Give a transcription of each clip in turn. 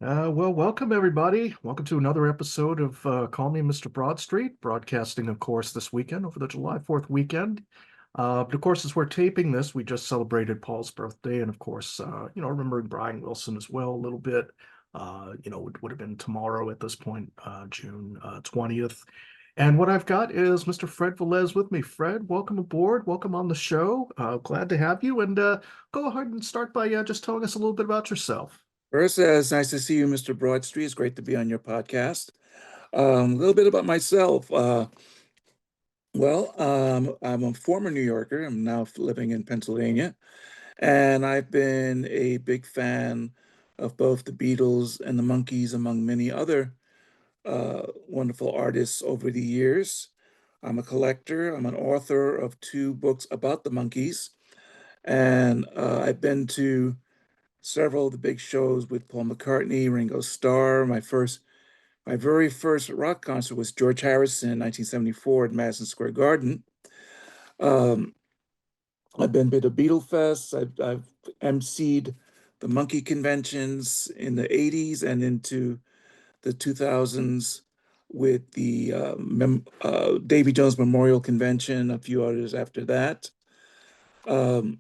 Well, welcome everybody. Welcome to another episode of Call Me Mr. Broadstreet, broadcasting, of course, this weekend over the July 4th weekend. But of course, as we're taping this, we just celebrated Paul's birthday, and of course, remembering Brian Wilson as well a little bit. Would have been tomorrow at this point, June 20th. And what I've got is Mr. Fred Velez with me. Fred, welcome aboard. Welcome on the show. Glad to have you. And go ahead and start by just telling us a little bit about yourself. First, it's nice to see you, Mr. Broadstreet. It's great to be on your podcast. A little bit about myself. I'm a former New Yorker. I'm now living in Pennsylvania, and I've been a big fan of both the Beatles and the Monkees, among many other wonderful artists over the years. I'm a collector. I'm an author of two books about the Monkees, and I've been to several of the big shows with Paul McCartney, Ringo Starr. My very first rock concert was George Harrison in 1974 at Madison Square Garden. Um, I've been to Beatle Fest. I've emceed the Monkey conventions in the 80s and into the 2000s with the Davy Jones Memorial Convention, a few others after that. Um,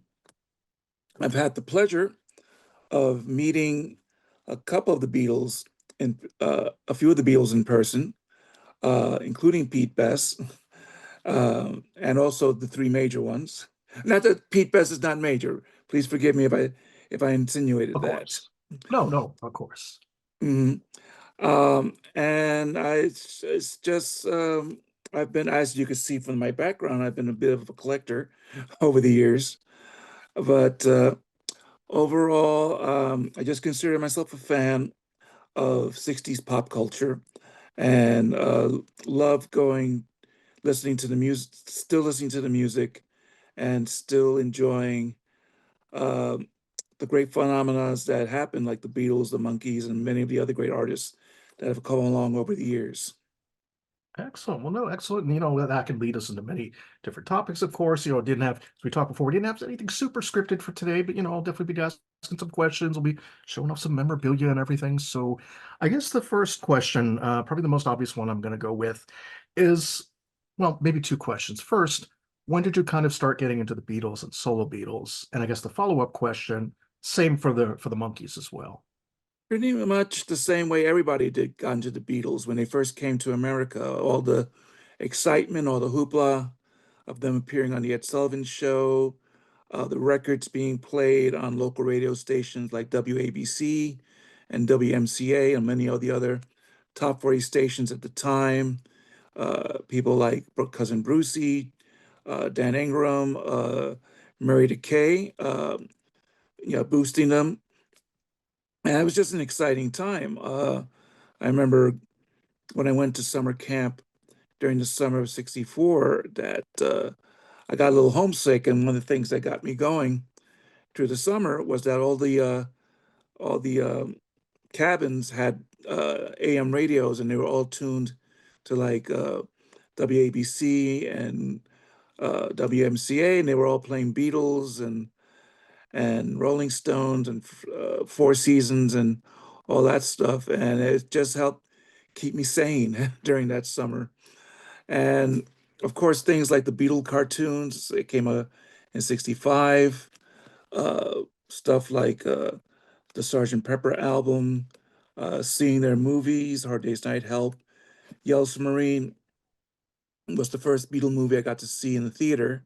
I've had the pleasure of meeting a couple of the Beatles and a few of the Beatles in person, including Pete Best, and also the three major ones. Not that Pete Best is not major. Please forgive me if I insinuated Of that. course. No, no, of course. Mhm. And it's just I've been, as you can see from my background, I've been a bit of a collector over the years. But overall, I just consider myself a fan of 60s pop culture and love listening to the music, still listening to the music and still enjoying um the great phenomena that happen, like the Beatles, the Monkees, and many of the other great artists that have come along over the years. Excellent. Well, no, excellent. And, that can lead us into many different topics, of course. Didn't have, as we talked before, we didn't have anything super scripted for today, but, I'll definitely be asking some questions. We'll be showing off some memorabilia and everything. So I guess the first question, probably the most obvious one I'm going to go with is, well, maybe two questions. First, when did you kind of start getting into the Beatles and solo Beatles? And I guess the follow-up question, same for the Monkees as well. Pretty much the same way everybody did got into the Beatles when they first came to America. All the excitement, all the hoopla of them appearing on the Ed Sullivan Show, the records being played on local radio stations like WABC and WMCA and many of the other top 40 stations at the time. People like Cousin Brucey, Dan Ingram, Murray Decay, boosting them. And it was just an exciting time. I remember when I went to summer camp during the summer of '64 that I got a little homesick, and one of the things that got me going through the summer was that all the cabins had AM radios, and they were all tuned to like WABC and WMCA, and they were all playing Beatles and Rolling Stones and Four Seasons and all that stuff. And it just helped keep me sane during that summer. And of course, things like the Beatle cartoons, it came in '65, stuff like the Sergeant Pepper album, seeing their movies, Hard Day's Night Help. Yellow Submarine was the first Beatle movie I got to see in the theater,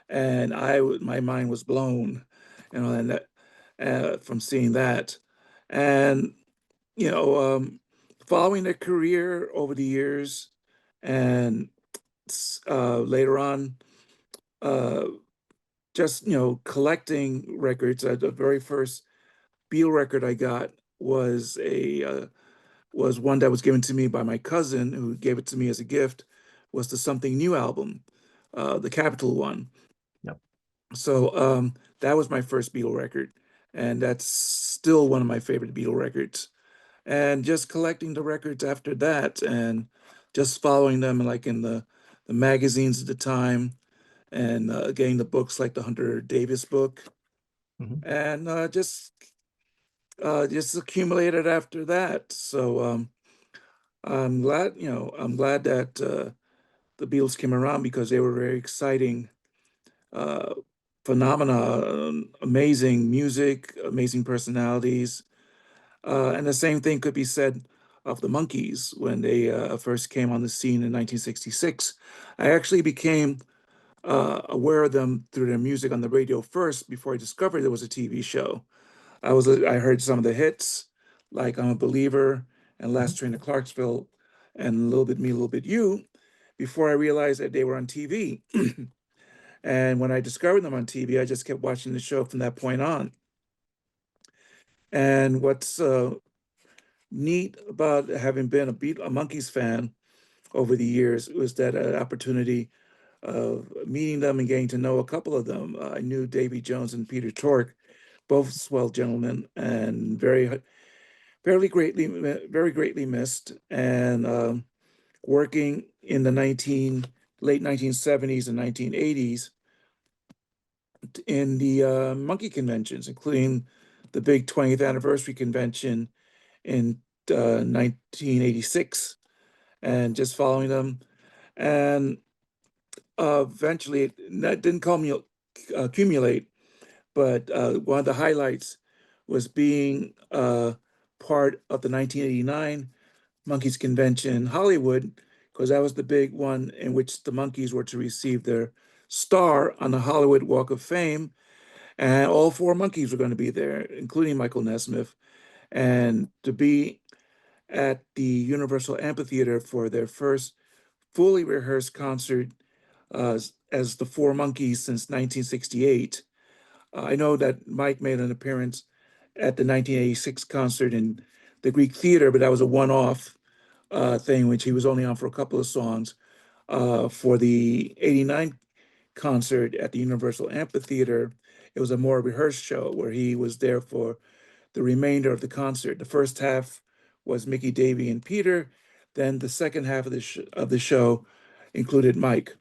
and my mind was blown, and that from seeing that, and you know, following their career over the years, and later on, uh, just collecting records. The very first Beatle record I got was one that was given to me by my cousin, who gave it to me as a gift. Was the Something New album, the Capitol one. Yep. So that was my first Beatle record, and that's still one of my favorite Beatle records. And just collecting the records after that, and just following them, like in the magazines at the time, and getting the books like the Hunter Davis book, Mhm. and just just accumulated after that. So I'm glad, I'm glad that the Beatles came around because they were very exciting uh, phenomena, amazing music, amazing personalities. And the same thing could be said of the Monkees when they first came on the scene in 1966. I actually became aware of them through their music on the radio first before I discovered there was a TV show. I heard some of the hits like I'm a Believer and Mhm. Last Train to Clarksville and a little bit Me, a little bit You before I realized that they were on TV. And when I discovered them on TV, I just kept watching the show from that point on. And what's neat about having been a Monkees fan over the years was that opportunity of meeting them and getting to know a couple of them. I knew Davy Jones and Peter Tork, both swell gentlemen and very greatly missed. And working in the late 1970s and 1980s in the monkey conventions, including the big 20th anniversary convention in 1986, and just following them. And eventually, that didn't call me accumulate, but one of the highlights was being part of the 1989 Monkeys Convention in Hollywood, because that was the big one in which the Monkeys were to receive their star on the Hollywood Walk of Fame. And all four Monkeys were going to be there, including Michael Nesmith, and to be at the Universal Amphitheater for their first fully rehearsed concert as the Four Monkeys since 1968. I know that Mike made an appearance at the 1986 concert in the Greek Theater, but that was a one-off thing, which he was only on for a couple of songs. For the 89 concert at the Universal Amphitheater, it was a more rehearsed show where he was there for the remainder of the concert. The first half was Mickey, Davy, and Peter. Then the second half of the show included Mike,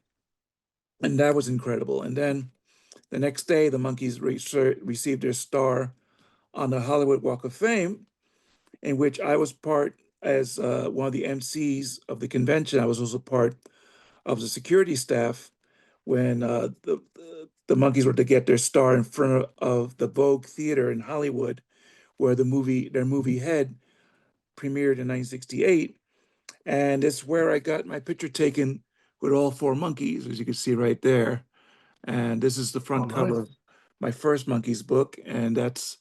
and that was incredible. And then the next day, the Monkees received their star on the Hollywood Walk of Fame, in which I was part as one of the MCs of the convention. I was also part of the security staff when the Monkees were to get their star in front of the Vogue Theater in Hollywood, where their movie Head premiered in 1968. And it's where I got my picture taken with all four Monkees, as you can see right there. And this is the Oh, front cover of nice. my first Monkees book, and that's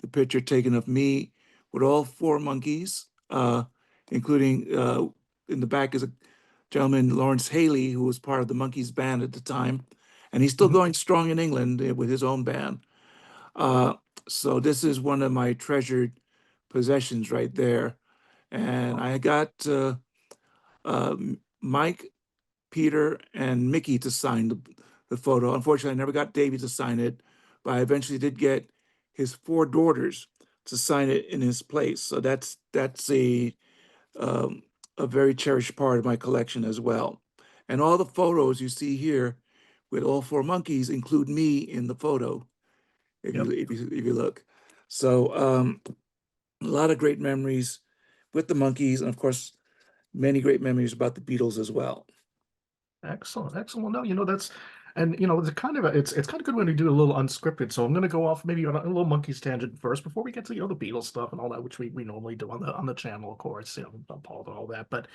the picture taken of me with all four Monkees, including in the back is a gentleman, Lawrence Haley, who was part of the Monkees band at the time, and he's still Mhm. going strong in England with his own band. Uh, so this is one of my treasured possessions right there. And Wow. I got uh, Mike, Peter, and Mickey to sign the photo. Unfortunately, I never got Davey to sign it, but I eventually did get his four daughters to sign it in his place. So that's um, a very cherished part of my collection as well. And all the photos you see here with all four Monkees include me in the photo, Yep. if you look. So a lot of great memories with the Monkees, and of course, many great memories about the Beatles as well. Excellent. Excellent. Well, no, that's, and it's kind of it's kind of good when we do a little unscripted. So I'm going to go off maybe on a little monkey's tangent first before we get to the Beatles stuff and all that, which we normally do on the channel, of course, Paul and all that. But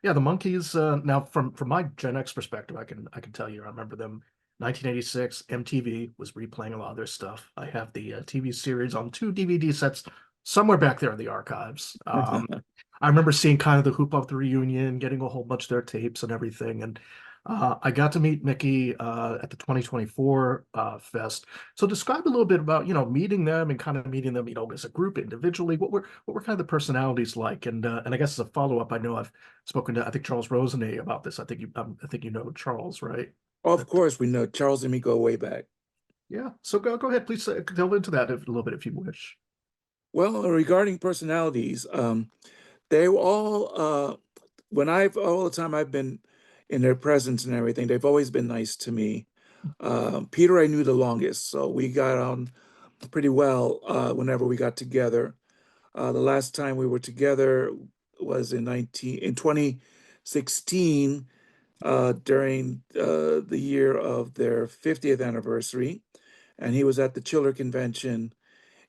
yeah, the monkeys. Now, from my Gen X perspective, I can tell you, I remember them. 1986, MTV was replaying a lot of their stuff. I have the TV series on two DVD sets somewhere back there in the archives. I remember seeing kind of the Hoop of the reunion, getting a whole bunch of their tapes and everything, and I got to meet Mickey at the 2024 fest. So describe a little bit about meeting them and kind of meeting them as a group individually. What were kind of the personalities like? And I guess as a follow up, I know I've spoken to I think Charles Rosenay about this. I think you know Charles, right? Of That course, we know Charles and me go way back. Yeah. So go ahead, please delve into that a little bit if you wish. Well, regarding personalities, they were all when I've all the time I've been in their presence and everything, they've always been nice to me. Peter, I knew the longest, so we got on pretty well whenever we got together. The last time we were together was in 2016, during the year of their 50th anniversary, and he was at the Chiller Convention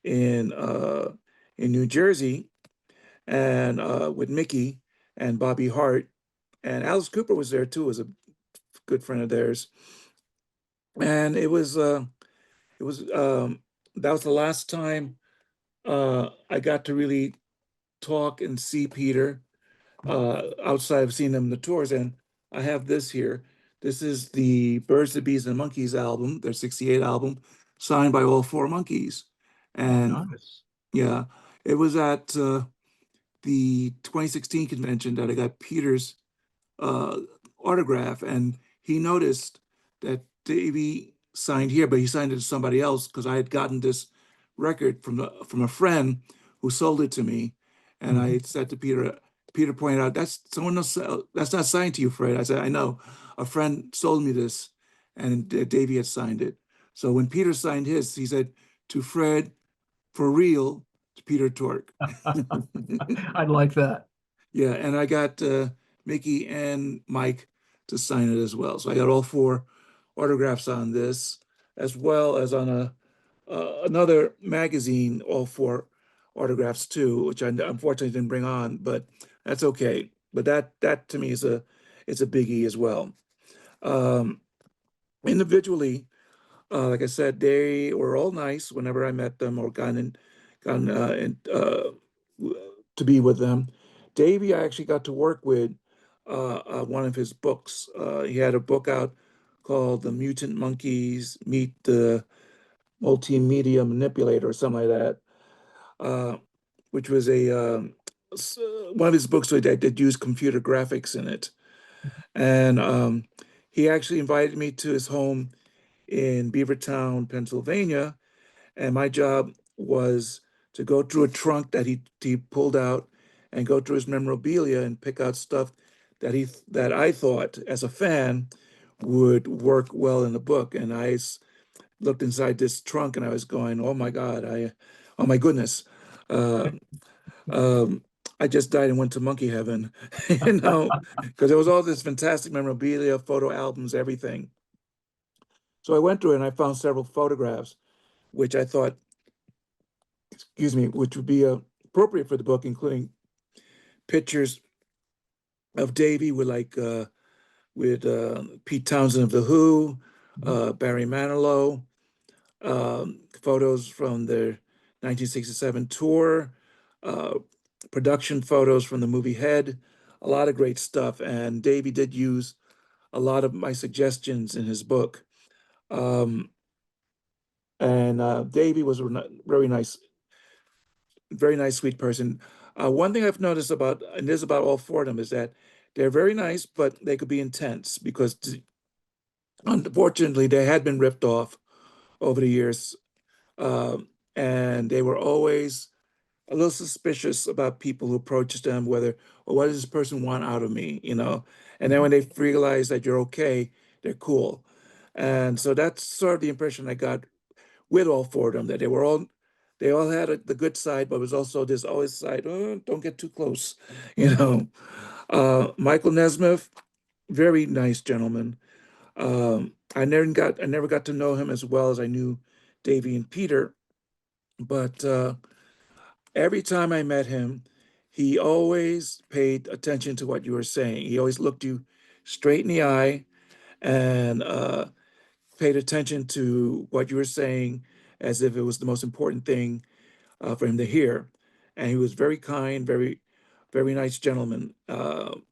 in uh, in New Jersey, and with Mickey and Bobby Hart, and Alice Cooper was there too, was a good friend of theirs, and it was that was the last time I got to really talk and see Peter outside of seeing them in the tours. And I have this here. This is the Birds, the Bees, and the Monkeys album, their 68 album, signed by all four monkeys. Oh, And nice. yeah, it was at the 2016 convention that I got Peter's uh, autograph, and he noticed that Davey signed here, but he signed it to somebody else because I had gotten this record from a friend who sold it to me, and I Mhm. said to Peter. Peter pointed out, that's someone else. That's not signed to you, Fred. I said, I know. A friend sold me this, and Davey had signed it. So when Peter signed his, he said, to Fred, for real, to Peter Tork. I like that. Yeah, and I got Mickey and Mike to sign it as well. So I got all four autographs on this, as well as on a another magazine, all four autographs too, which I unfortunately didn't bring on, but that's okay. But that to me is a biggie as well. Um, Individually, like I said, they were all nice whenever I met them or gotten to be with them. Davey, I actually got to work with one of his books. He had a book out called The Mutant Monkeys Meet the Multimedia Manipulator or something like that, uh, which was one of his books that used computer graphics in it. And he actually invited me to his home in Beavertown, Pennsylvania, and my job was to go through a trunk that he pulled out and go through his memorabilia and pick out stuff that I thought as a fan would work well in the book. And looked inside this trunk and I was going, oh my God, oh my goodness. Uh, um, I just died and went to monkey heaven, because there was all this fantastic memorabilia, photo albums, everything. So I went through it and I found several photographs, which I thought, excuse me, which would be appropriate for the book, including pictures of Davy with Pete Townsend of The Who, Mhm. Barry Manilow, photos from their 1967 tour, uh, production photos from the movie Head, a lot of great stuff. And Davy did use a lot of my suggestions in his book. Um, and Davy was a very nice, sweet person. One thing I've noticed about, and this is about all four of them, is that they're very nice, but they could be intense because unfortunately they had been ripped off over the years. Um, and they were always a little suspicious about people who approached them, whether, well, what does this person want out of me? And then Mhm. when they realize that you're okay, they're cool. And so that's sort of the impression I got with all four of them, that they all had the good side, but it was also this always side, oh, don't get too close, you know. Michael Nesmith, very nice gentleman. I never got to know him as well as I knew Davy and Peter, but every time I met him, he always paid attention to what you were saying. He always looked you straight in the eye and paid attention to what you were saying as if it was the most important thing for him to hear. And he was very kind, very nice gentleman. And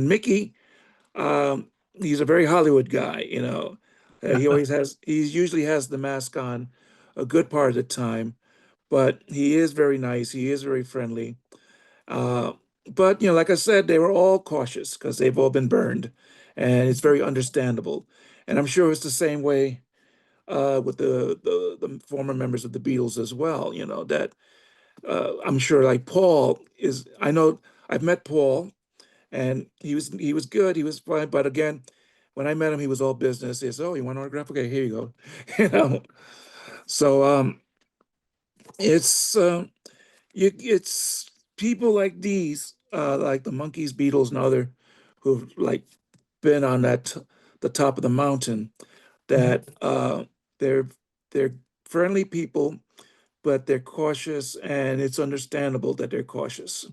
Mickey, he's a very Hollywood guy. He usually has the mask on a good part of the time, but he is very nice. He is very friendly. Uh, but like I said, they were all cautious because they've all been burned, and it's very understandable. And I'm sure it's the same way with the former members of the Beatles as well. That I'm sure, like Paul is. I know I've met Paul, and he was good. He was fine. But again, when I met him, he was all business. He said, "Oh, you want an autograph? Okay, here you go." you know. So It's it's people like these, like the Monkees, Beatles, and other, who've like been on the top of the mountain. Mhm. That they're they're friendly people, but they're cautious, and it's understandable that they're cautious.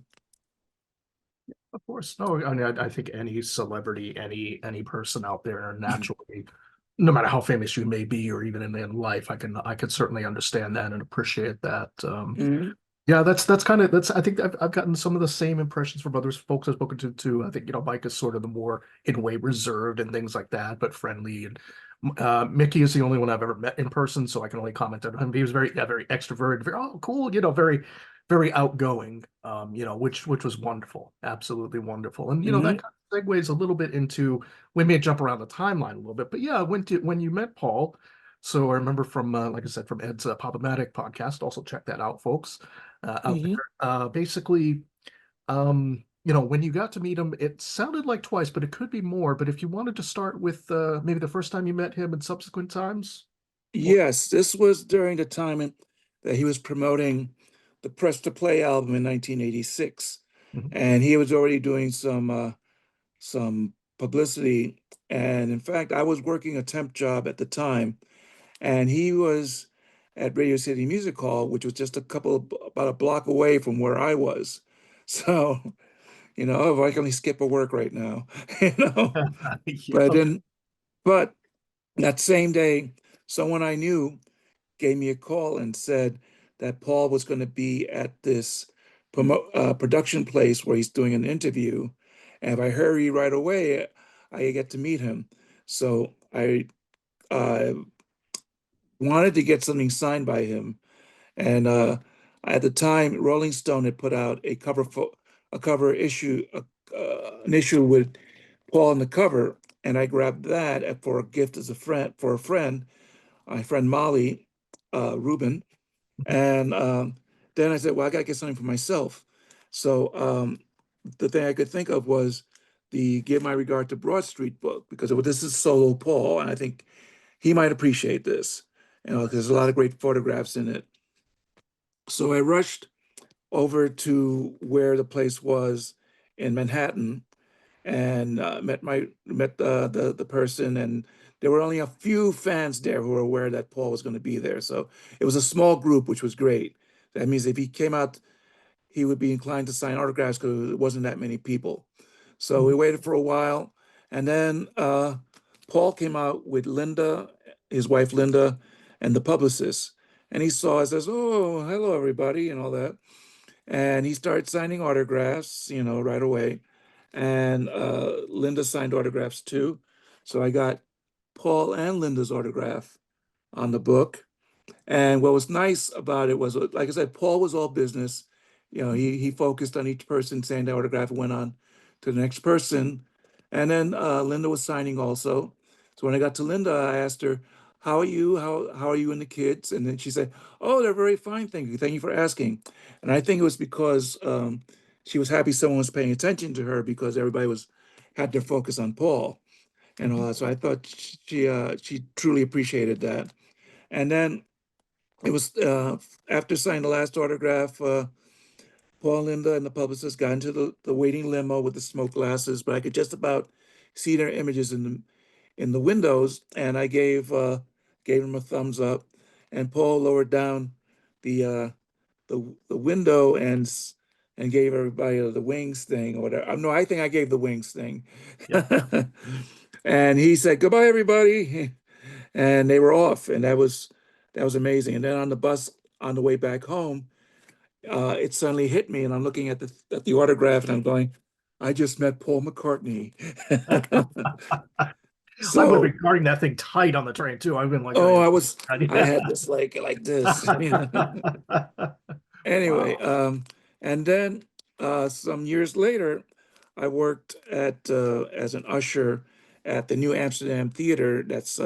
Of course. No, I mean, I think any celebrity, any person out there naturally, no matter how famous you may be or even in life, I can certainly understand that and appreciate that. Mhm. Yeah, that's kind of that's I think I've gotten some of the same impressions from others folks I've spoken to too. I think, Mike is sort of the more in a way reserved and things like that, but friendly. And Mickey is the only one I've ever met in person, so I can only comment on him. He was very, yeah, very extroverted, very, oh, cool, very, very outgoing. Which was wonderful, absolutely wonderful. And that Mhm. kind of segues a little bit into, we may jump around the timeline a little bit, but yeah, when you met Paul. So I remember from, like I said, from Ed's Pop-O-Matic podcast. Also check that out, folks, out Mhm. there. Basically, when you got to meet him, it sounded like twice, but it could be more. But if you wanted to start with maybe the first time you met him and subsequent times, or Yes, this was during the time that he was promoting the Press to Play album in 1986, Mhm. and he was already doing some publicity. And in fact, I was working a temp job at the time, and he was at Radio City Music Hall, which was just about a block away from where I was. So, if I can only skip a work right now, you know. But Yep. then, but that same day, someone I knew gave me a call and said that Paul was going to be at this production place where he's doing an interview. And if I hurry right away, I get to meet him. So I uh, wanted to get something signed by him. And at the time, Rolling Stone had put out a cover issue, an issue with Paul on the cover. And I grabbed that for a gift as a friend for a friend, my friend Molly Rubin. And then I said, well, I got to get something for myself. So the thing I could think of was the Give My Regard to Broad Street book, because this is solo Paul, and I think he might appreciate this, because there's a lot of great photographs in it. So I rushed over to where the place was in Manhattan and met the person, and there were only a few fans there who were aware that Paul was going to be there. So it was a small group, which was great. That means if he came out, he would be inclined to sign autographs because it wasn't that many people. So we waited for a while, and then Paul came out with Linda, his wife Linda, and the publicist. And he saw us, says, "Oh, hello everybody," and all that. And he started signing autographs, right away. And Linda signed autographs too. So I got Paul and Linda's autograph on the book. And what was nice about it was, like I said, Paul was all business. He focused on each person saying the autograph and went on to the next person. And then Linda was signing also. So when I got to Linda, I asked her, "How are you? How are you and the kids?" And then she said, "Oh, they're very fine. Thank you. Thank you for asking." And I think it was because she was happy someone was paying attention to her, because everybody was had their focus on Paul and all that. So I thought she truly appreciated that. And then it was after signing the last autograph, Paul, Linda, and the publicist got into the waiting limo with the smoke glasses, but I could just about see their images in the windows, and I gave him a thumbs up, and Paul lowered down the window and gave everybody the wings thing or whatever. No, I think I gave the wings thing. Yep. And he said, "Goodbye, everybody." And they were off, and that was amazing. And then on the bus on the way back home, it suddenly hit me, and I'm looking at the autograph, and I'm going, "I just met Paul McCartney." I would have So, been guarding that thing tight on the train too. I've been like, oh oh, yeah. I had this like this. Anyway, Wow. and then some years later, I worked as an usher at the New Amsterdam Theater that's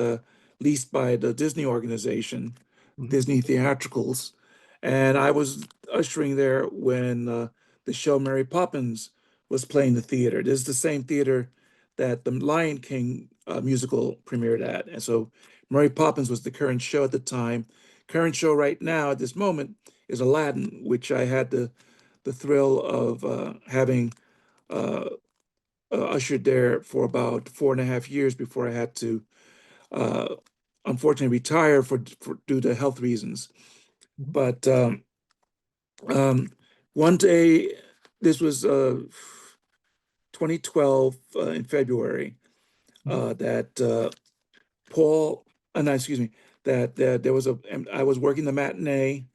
leased by the Disney organization, Mhm. Disney Theatricals, and I was ushering there when the show Mary Poppins was playing the theater. This is the same theater that the Lion King musical premiered at, and so Mary Poppins was the current show at the time, current show right now at this moment is Aladdin, which I had the thrill of having uh, ushered there for about 4.5 years before I had to uh, unfortunately retire for due to health reasons. Mhm. But um, one day, this was 2012 in February, Mhm. that Paul, no, excuse me, that there was I was working the matinee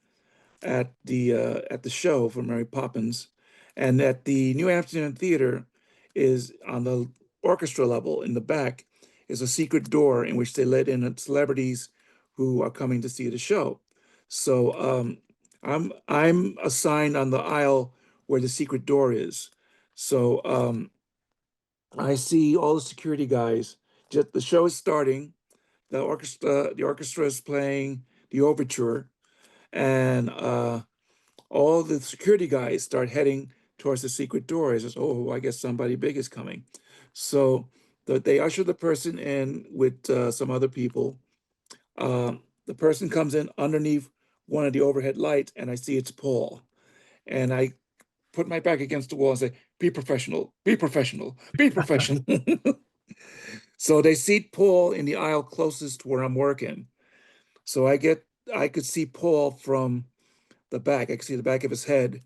at the show for Mary Poppins, and at the New Amsterdam Theater is on the orchestra level in the back is a secret door in which they let in celebrities who are coming to see the show. So I'm assigned on the aisle where the secret door is. So I see all the security guys. Just the show is starting. The orchestra is playing the overture, and all the security guys start heading towards the secret door. I says, "Oh, I guess somebody big is coming." So they usher the person in with some other people. The person comes in underneath one of the overhead lights, and I see it's Paul. And I put my back against the wall and say, "Be professional, be professional, be professional." So they seat Paul in the aisle closest to where I'm working. So I could see Paul from the back. I could see the back of his head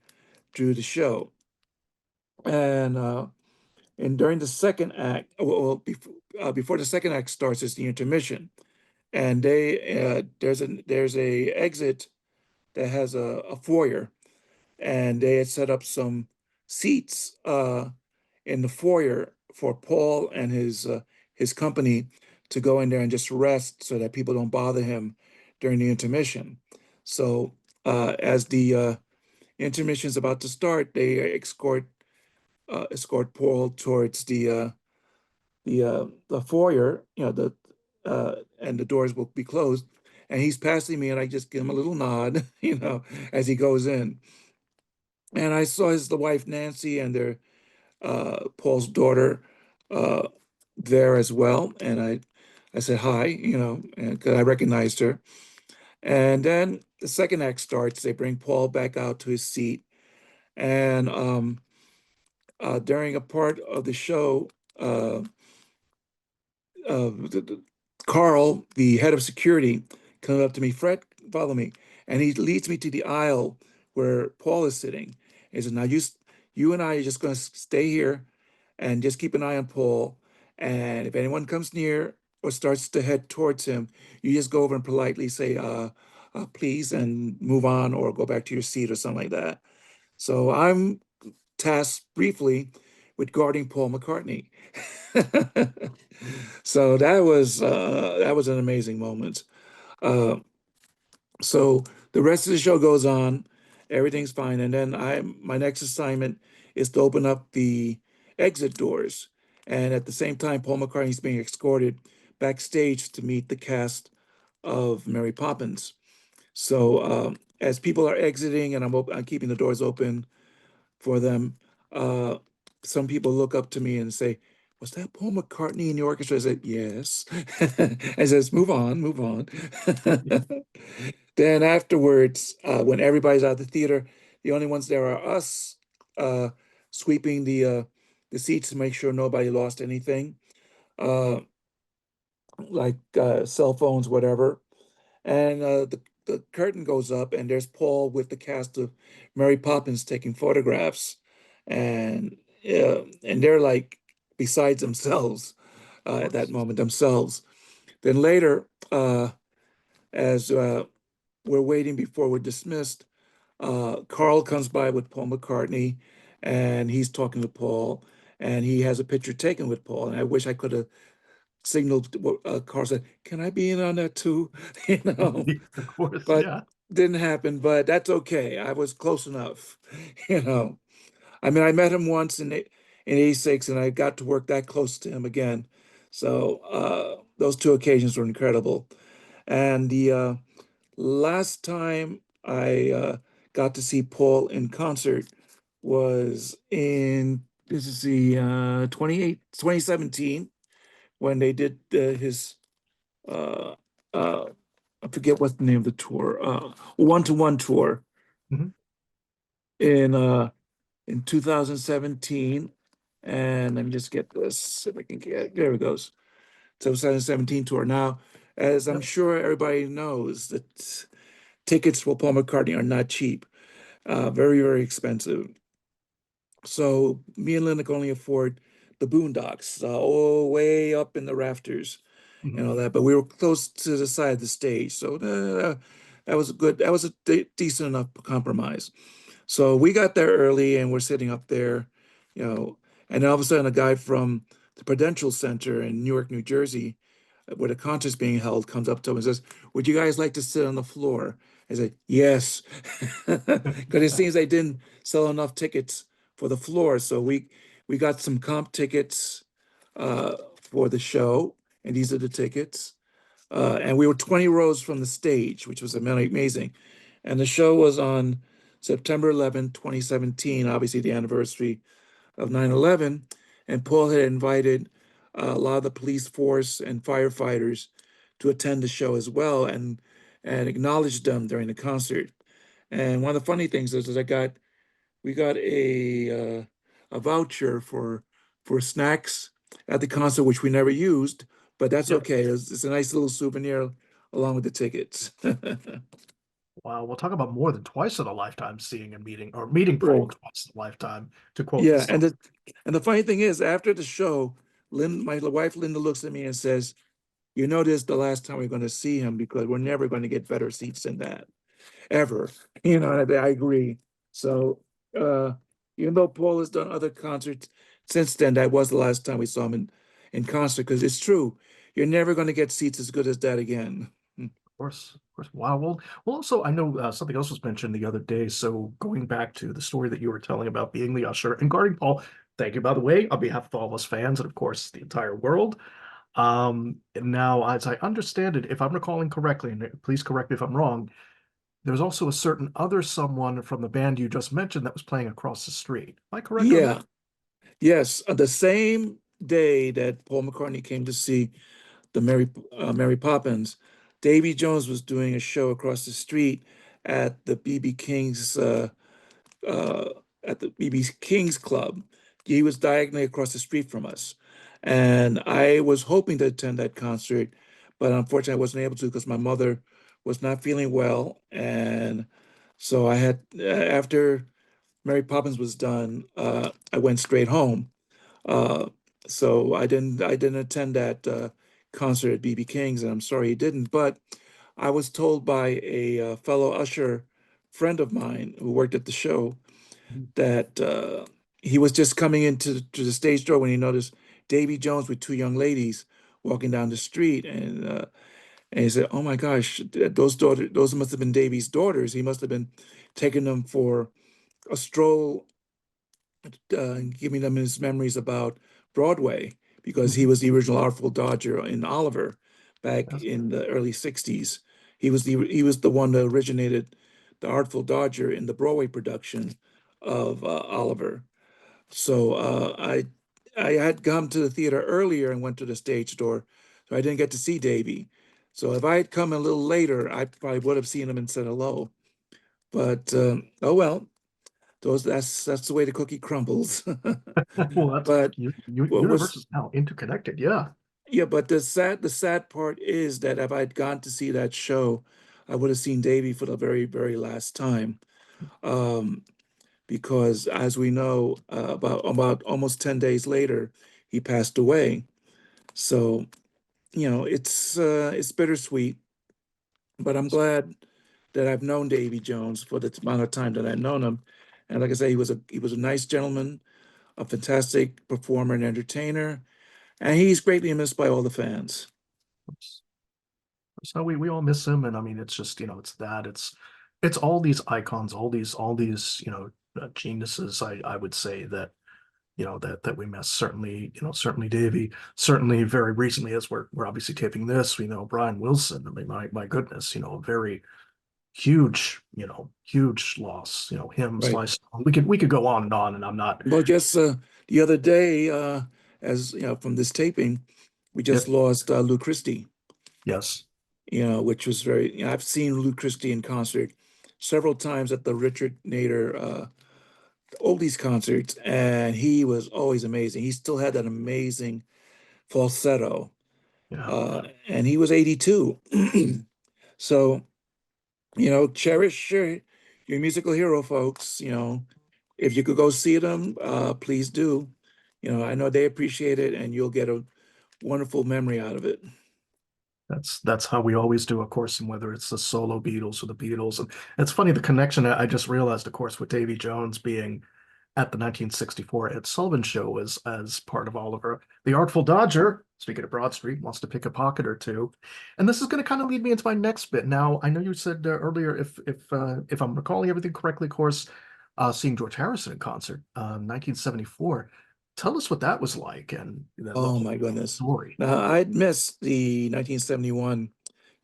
through the show. And during the second act, before the second act starts, is the intermission. And there's a exit that has a foyer, and they had set up some seats in the foyer for Paul and his company to go in there and just rest so that people don't bother him during the intermission. So as the intermission is about to start, they escort Paul towards the foyer, and the doors will be closed. And he's passing me, and I just give him a little nod, as he goes in. And I saw his the wife Nancy and their Paul's daughter uh, there as well. And I said hi, and 'cause I recognized her. And then the second act starts. They bring Paul back out to his seat, and during a part of the show, uh, Carl, the head of security, comes up to me, "Fred, follow me," and he leads me to the aisle where Paul is sitting. He says, "Now you and I are just going to stay here, and just keep an eye on Paul. And if anyone comes near or starts to head towards him, you just go over and politely say, please, and move on, or go back to your seat or something like that." So I'm tasked briefly with guarding Paul McCartney. So that was an amazing moment. Uh, so the rest of the show goes on, everything's fine, and then my next assignment is to open up the exit doors, and at the same time, Paul McCartney is being escorted backstage to meet the cast of Mary Poppins. So as people are exiting, and I'm keeping the doors open for them. Uh, some people look up to me and say, "Was that Paul McCartney in the orchestra?" I said, "Yes." I says, "Move on, move on." Then afterwards, when everybody's out of the theater, the only ones there are us, uh, sweeping the seats to make sure nobody lost anything, uh, like cell phones, whatever. And the curtain goes up, and there's Paul with the cast of Mary Poppins taking photographs, and and they're like besides themselves Of at that course. moment themselves. Then later, as we're waiting before we're dismissed, Carl comes by with Paul McCartney, and he's talking to Paul, and he has a picture taken with Paul. And I wish I could have signaled. Carl said, "Can I be in on that too?" You know. Of course, But yeah. didn't happen. But that's okay. I was close enough, you know. I mean, I met him once in '86, and I got to work that close to him again. So those two occasions were incredible. And the last time I got to see Paul in concert was in this is the 2017 when they did his uh, uh, I forget what's the name of the tour. One-to-one tour Mhm. in uh in 2017. And let me just get this if I can get there it goes. 2017 tour. Now, as I'm Yep. sure everybody knows, that tickets for Paul McCartney are not cheap, very, very expensive. So me and Linda could only afford the boondocks, all way up in the rafters Mhm. and all that. But we were close to the side of the stage, so that was a good. That was a decent enough compromise. So we got there early, and we're sitting up there, you know, and then all of a sudden, a guy from the Prudential Center in Newark, New Jersey, where the concert's being held, comes up to him and says, "Would you guys like to sit on the floor?" I said, "Yes," because it seems they didn't sell enough tickets for the floor. So we got some comp tickets for the show, and these are the tickets. And we were 20 rows from the stage, which was amazing. And the show was on September 11th, 2017, obviously the anniversary of 9/11. And Paul had invited a lot of the police force and firefighters to attend the show as well and acknowledged them during the concert. And one of the funny things is we got a voucher for snacks at the concert, which we never used, but that's Yep. okay. It's a nice little souvenir along with the tickets. Wow. We'll talk about more than twice in a lifetime seeing a meeting or meeting Paul Right. twice in a lifetime, to quote the Yeah, song. and the funny thing is, after the show, my wife Linda looks at me and says, "You know, this is the last time we're going to see him because we're never going to get better seats than that." Ever. You know, and I agree. So, uh, even though Paul has done other concerts since then, that was the last time we saw him in concert because it's true. You're never going to get seats as good as that again. Of course, of course. Wow. Well, also, I know something else was mentioned the other day. So going back to the story that you were telling about being the usher and guarding Paul, thank you, by the way, on behalf of all of us fans and, of course, the entire world. Now, as I understand it, if I'm recalling correctly, and please correct me if I'm wrong, there's also a certain other someone from the band you just mentioned that was playing across the street. Am I correct on that? Yeah, yes. The same day that Paul McCartney came to see the Mary Poppins, Davy Jones was doing a show across the street at the BB King's uh, at the BB King's Club. He was diagonally across the street from us. And I was hoping to attend that concert, but unfortunately I wasn't able to because my mother was not feeling well. And so after Mary Poppins was done, I went straight home. Uh, so I didn't attend that concert at BB King's, and I'm sorry he didn't. But I was told by a fellow usher friend of mine who worked at the show that he was just coming into to the stage door when he noticed Davy Jones with two young ladies walking down the street, and he said, "Oh my gosh, those must have been Davy's daughters. He must have been taking them for a stroll, giving them his memories about Broadway because he Mhm. was the original Artful Dodger in Oliver back Yes. in the early '60s. He was the one that originated the Artful Dodger in the Broadway production of Oliver. So I had come to the theater earlier and went to the stage door, so I didn't get to see Davy. So if I had come a little later, I probably would have seen him and said hello. But oh well, that's the way the cookie crumbles. Well, that's But what universe was is now interconnected. Yeah. yeah, but the sad part is that if I'd gone to see that show, I would have seen Davy for the very, very last time. Um, because as we know, about almost 10 days later, he passed away. So, it's bittersweet, but I'm glad that I've known Davy Jones for the amount of time that I've known him. And like I say, he was a nice gentleman, a fantastic performer and entertainer, and he's greatly missed by all the fans. So we all miss him, and I mean, it's just it's all these icons, all these geniuses. I would say that that we miss. Certainly, certainly Davey. Certainly, very recently, as we're obviously taping this, we know Brian Wilson. I mean, my goodness, a very huge huge loss. Him, Right. Sly Stone. We could go on, and I'm not. Well, just the other day, as you know, from this taping, we just Yep. lost Lou Christie. Yes. which was very, I've seen Lou Christie in concert several times at the Richard Nader oldies concerts, and he was always amazing. He still had that amazing falsetto, Yeah, and he was 82. So, cherish your musical hero, folks. If you could go see them, please do. I know they appreciate it, and you'll get a wonderful memory out of it. that's how we always do, of course, and whether it's the solo Beatles or the Beatles. And it's funny the connection I just realized, of course, with Davy Jones being at the 1964 Ed Sullivan Show as part of Oliver. The Artful Dodger, speaking of Broad Street, wants to pick a pocket or two. And this is going to kind of lead me into my next bit. Now, I know you said earlier, if I'm recalling everything correctly, of course, seeing George Harrison in concert, 1974. Tell us what that was like and the Oh whole my goodness. story. Now, I'd missed the 1971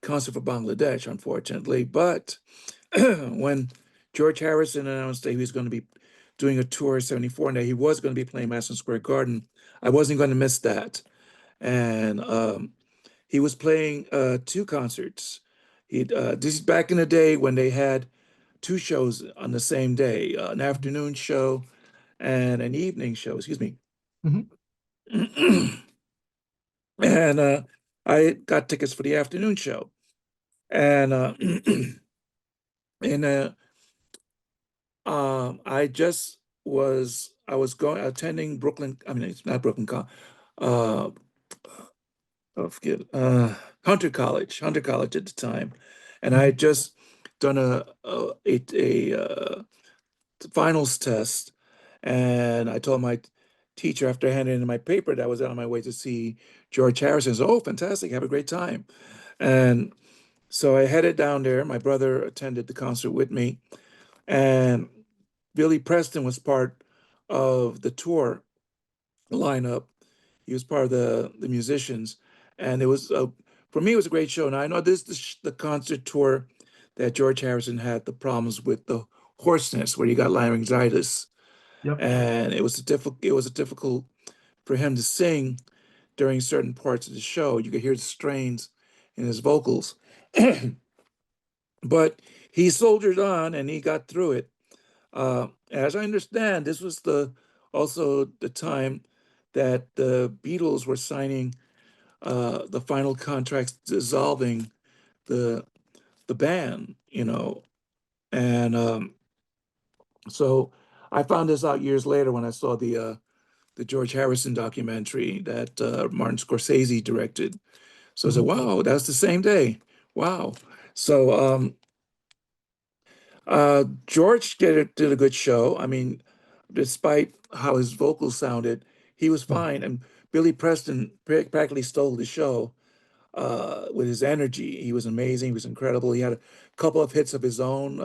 concert for Bangladesh, unfortunately, but when George Harrison announced that he was going to be doing a tour of 74 and that he was going to be playing Madison Square Garden, I wasn't going to miss that. And he was playing two concerts. This is back in the day when they had two shows on the same day, an afternoon show and an evening show, excuse me. Mhm. And I got tickets for the afternoon show. And and I just I was going attending Brooklyn. I mean, it's not Brooklyn. I forget. Hunter College at the time, and I Mhm. had just done a finals test, and I told my teacher after I handed in my paper that I was on my way to see George Harrison. He said, "Oh, fantastic! Have a great time." And so I headed down there. My brother attended the concert with me, and Billy Preston was part of the tour lineup. He was part of the musicians, and it was for me it was a great show. Now I know this is the concert tour that George Harrison had the problems with the hoarseness, where he got laryngitis, Yep. and it was difficult for him to sing during certain parts of the show. You could hear the strains in his vocals, but he soldiered on and he got through it. As I understand, this was the also the time that the Beatles were signing the final contracts dissolving the the band, and so I found this out years later when I saw the George Harrison documentary that Martin Scorsese directed. So I said, Mhm. "Wow, that's the same day! Wow!" So George did a good show. I mean, despite how his vocals sounded, he was Mhm. fine. And Billy Preston practically stole the show with his energy. He was amazing. He was incredible. He had a couple of hits of his own,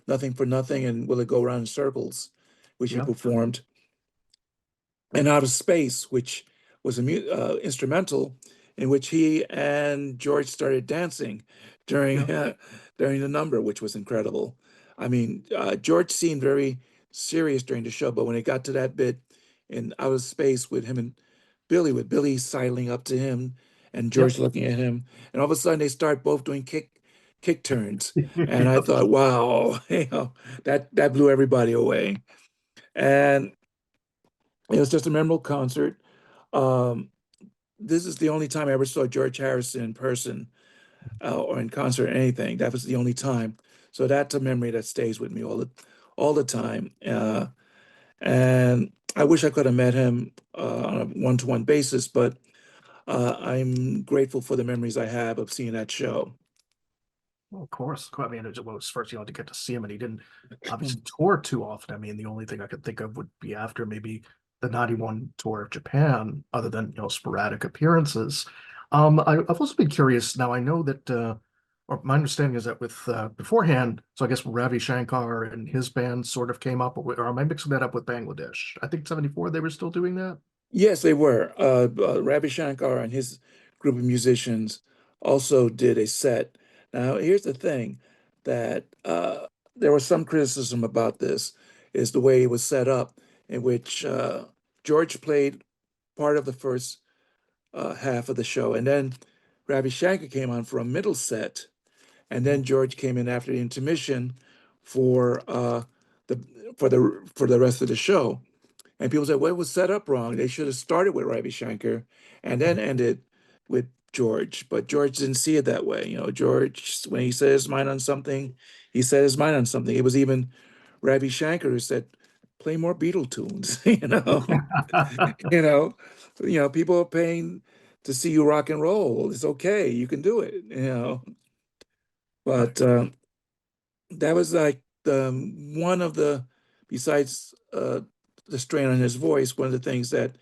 "Nothing for Nothing" and "Will It Go Round in Circles," which he Yeah. performed, and "Out of Space," which was a instrumental in which he and George started dancing during Yeah. during the number, which was incredible. I mean, George seemed very serious during the show, but when it got to that bit in "Out of Space" with him and Billy, with Billy sidling up to him and George Yep. looking at him, and all of a sudden they start both doing kick turns, and I Yep. thought, wow, that blew everybody away, and it was just a memorable concert. Um, this is the only time I ever saw George Harrison in person or in concert or anything. That was the only time. So that's a memory that stays with me all the time. And I wish I could have met him on a one-to-one basis, but I'm grateful for the memories I have of seeing that show. Well, of course. I mean, it was first, to get to see him, and he didn't obviously tour too often. I mean, the only thing I could think of would be after maybe the 91 tour of Japan, other than, sporadic appearances. I've also been curious. Now, I know that, or my understanding is that with beforehand, so I guess Ravi Shankar and his band sort of came up, or am I mixing that up with Bangladesh? I think 74, they were still doing that. Yes, they were. Ravi Shankar and his group of musicians also did a set. Now, here's the thing that there was some criticism about this, is the way it was set up, in which George played part of the first half of the show, and then Ravi Shankar came on for a middle set, and then George came in after the intermission for the for the rest of the show. And people say, well, it was set up wrong. They should have started with Ravi Shankar and then ended with George. But George didn't see it that way. You know, George, when he said his mind on something, he said his mind on something. It was even Ravi Shankar who said, play more Beatle tunes, you know, people are paying to see you rock and roll. It's okay. You can do it. Right. But that was like one of the, besides the strain on his voice, one of the things that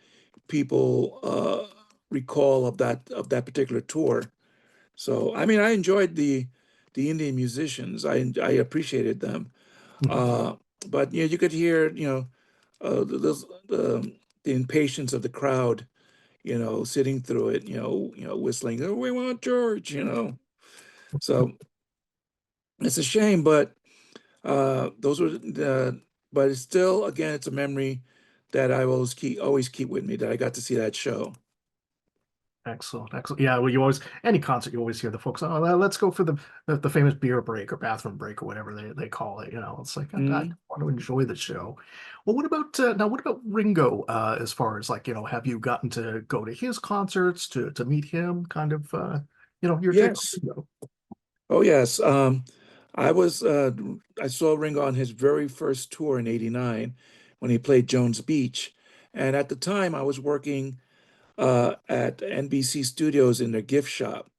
people recall of that particular tour. So, I mean, I enjoyed the Indian musicians. I appreciated them. Mhm. Uh, but you could hear, the impatience of the crowd, sitting through it, whistling, "Oh, we want George." So it's a shame, but those were the, but it's still, again, it's a memory that I will always keep with me that I got to see that show. Excellent, excellent. Yeah, well, you always any concert you always hear the folks. Oh, let's go for the famous beer break or bathroom break or whatever they call it. It's like I Mhm. want to enjoy the show. Well, what about now? What about Ringo? As far as like have you gotten to go to his concerts to meet him? Kind of your take on Yes. Ringo. Oh, yes. I was I saw Ringo on his very first tour in '89 when he played Jones Beach, and at the time I was working at NBC Studios in their gift shop,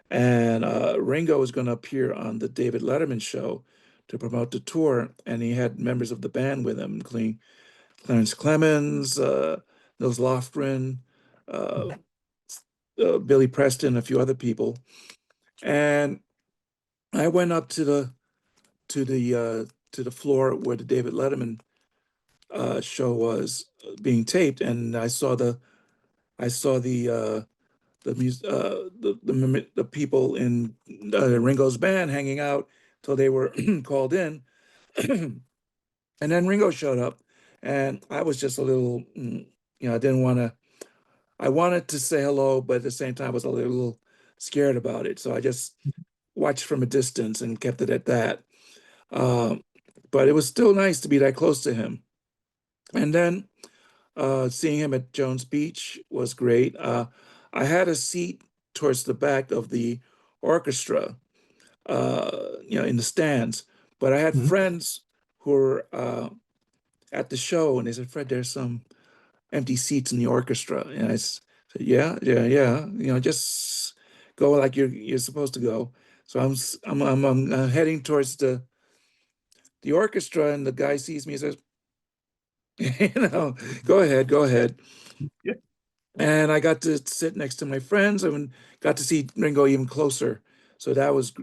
and Ringo was going to appear on the David Letterman show to promote the tour, and he had members of the band with him, including Clarence Clemens, Nils Lofgren, uh, Billy Preston, a few other people, and I went up to the to the floor where the David Letterman show was being taped, and I saw the people in Ringo's band hanging out till they were called in, and then Ringo showed up, and I was just a little, I didn't want to. I wanted to say hello, but at the same time, I was a little scared about it, so I just watched from a distance and kept it at that. Um, but it was still nice to be that close to him. And then seeing him at Jones Beach was great. I had a seat towards the back of the orchestra, in the stands, but I had Mhm. friends who were at the show, and they said, "Fred, there's some empty seats in the orchestra." And said, "Yeah, yeah, yeah. Just go like you're supposed to go." So I'm heading towards the orchestra, and the guy sees me and says, you know, "Go ahead, go ahead." Yeah. And I got to sit next to my friends and got to see Ringo even closer. So that was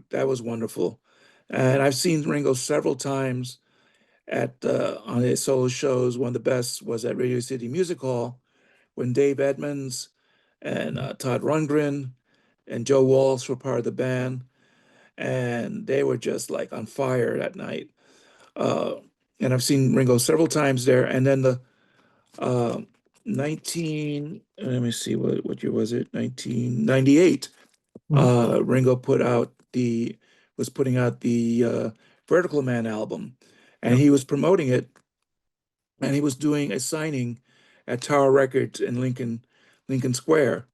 wonderful. And I've seen Ringo several times at on his solo shows. One of the best was at Radio City Music Hall when Dave Edmunds and Todd Rundgren and Joe Walsh were part of the band, and they were just like on fire that night. Uh, and I've seen Ringo several times there. And then the uh, 19, let me see, what year was it? 1998. Mhm. Ringo was putting out the Vertical Man album, and Yep. he was promoting it, and he was doing a signing at Tower Records in Lincoln Square,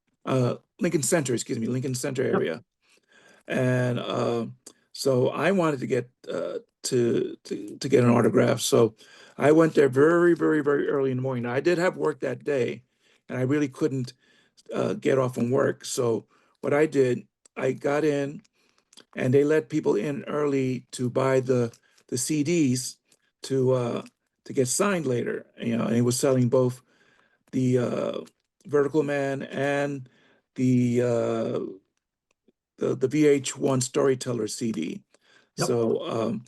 Lincoln Center, excuse me, Lincoln Center Yep. area. And so I wanted to get to get an autograph. So I went there very, very, very early in the morning. Now, I did have work that day, and I really couldn't get off from work. So what I did, I got in, and they let people in early to buy the CDs to uh, to get signed later. And he was selling both the Vertical Man and the the VH1 Storyteller CD. Yep. So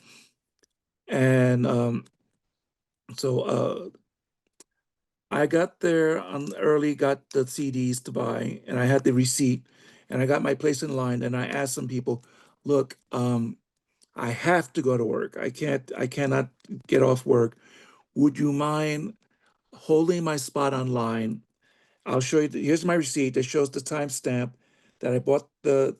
and so I got there on early, got the CDs to buy, and I had the receipt, and I got my place in line, and I asked some people, "Look, I have to go to work. I cannot get off work. Would you mind holding my spot online? I'll show you. Here's my receipt that shows the timestamp that I bought the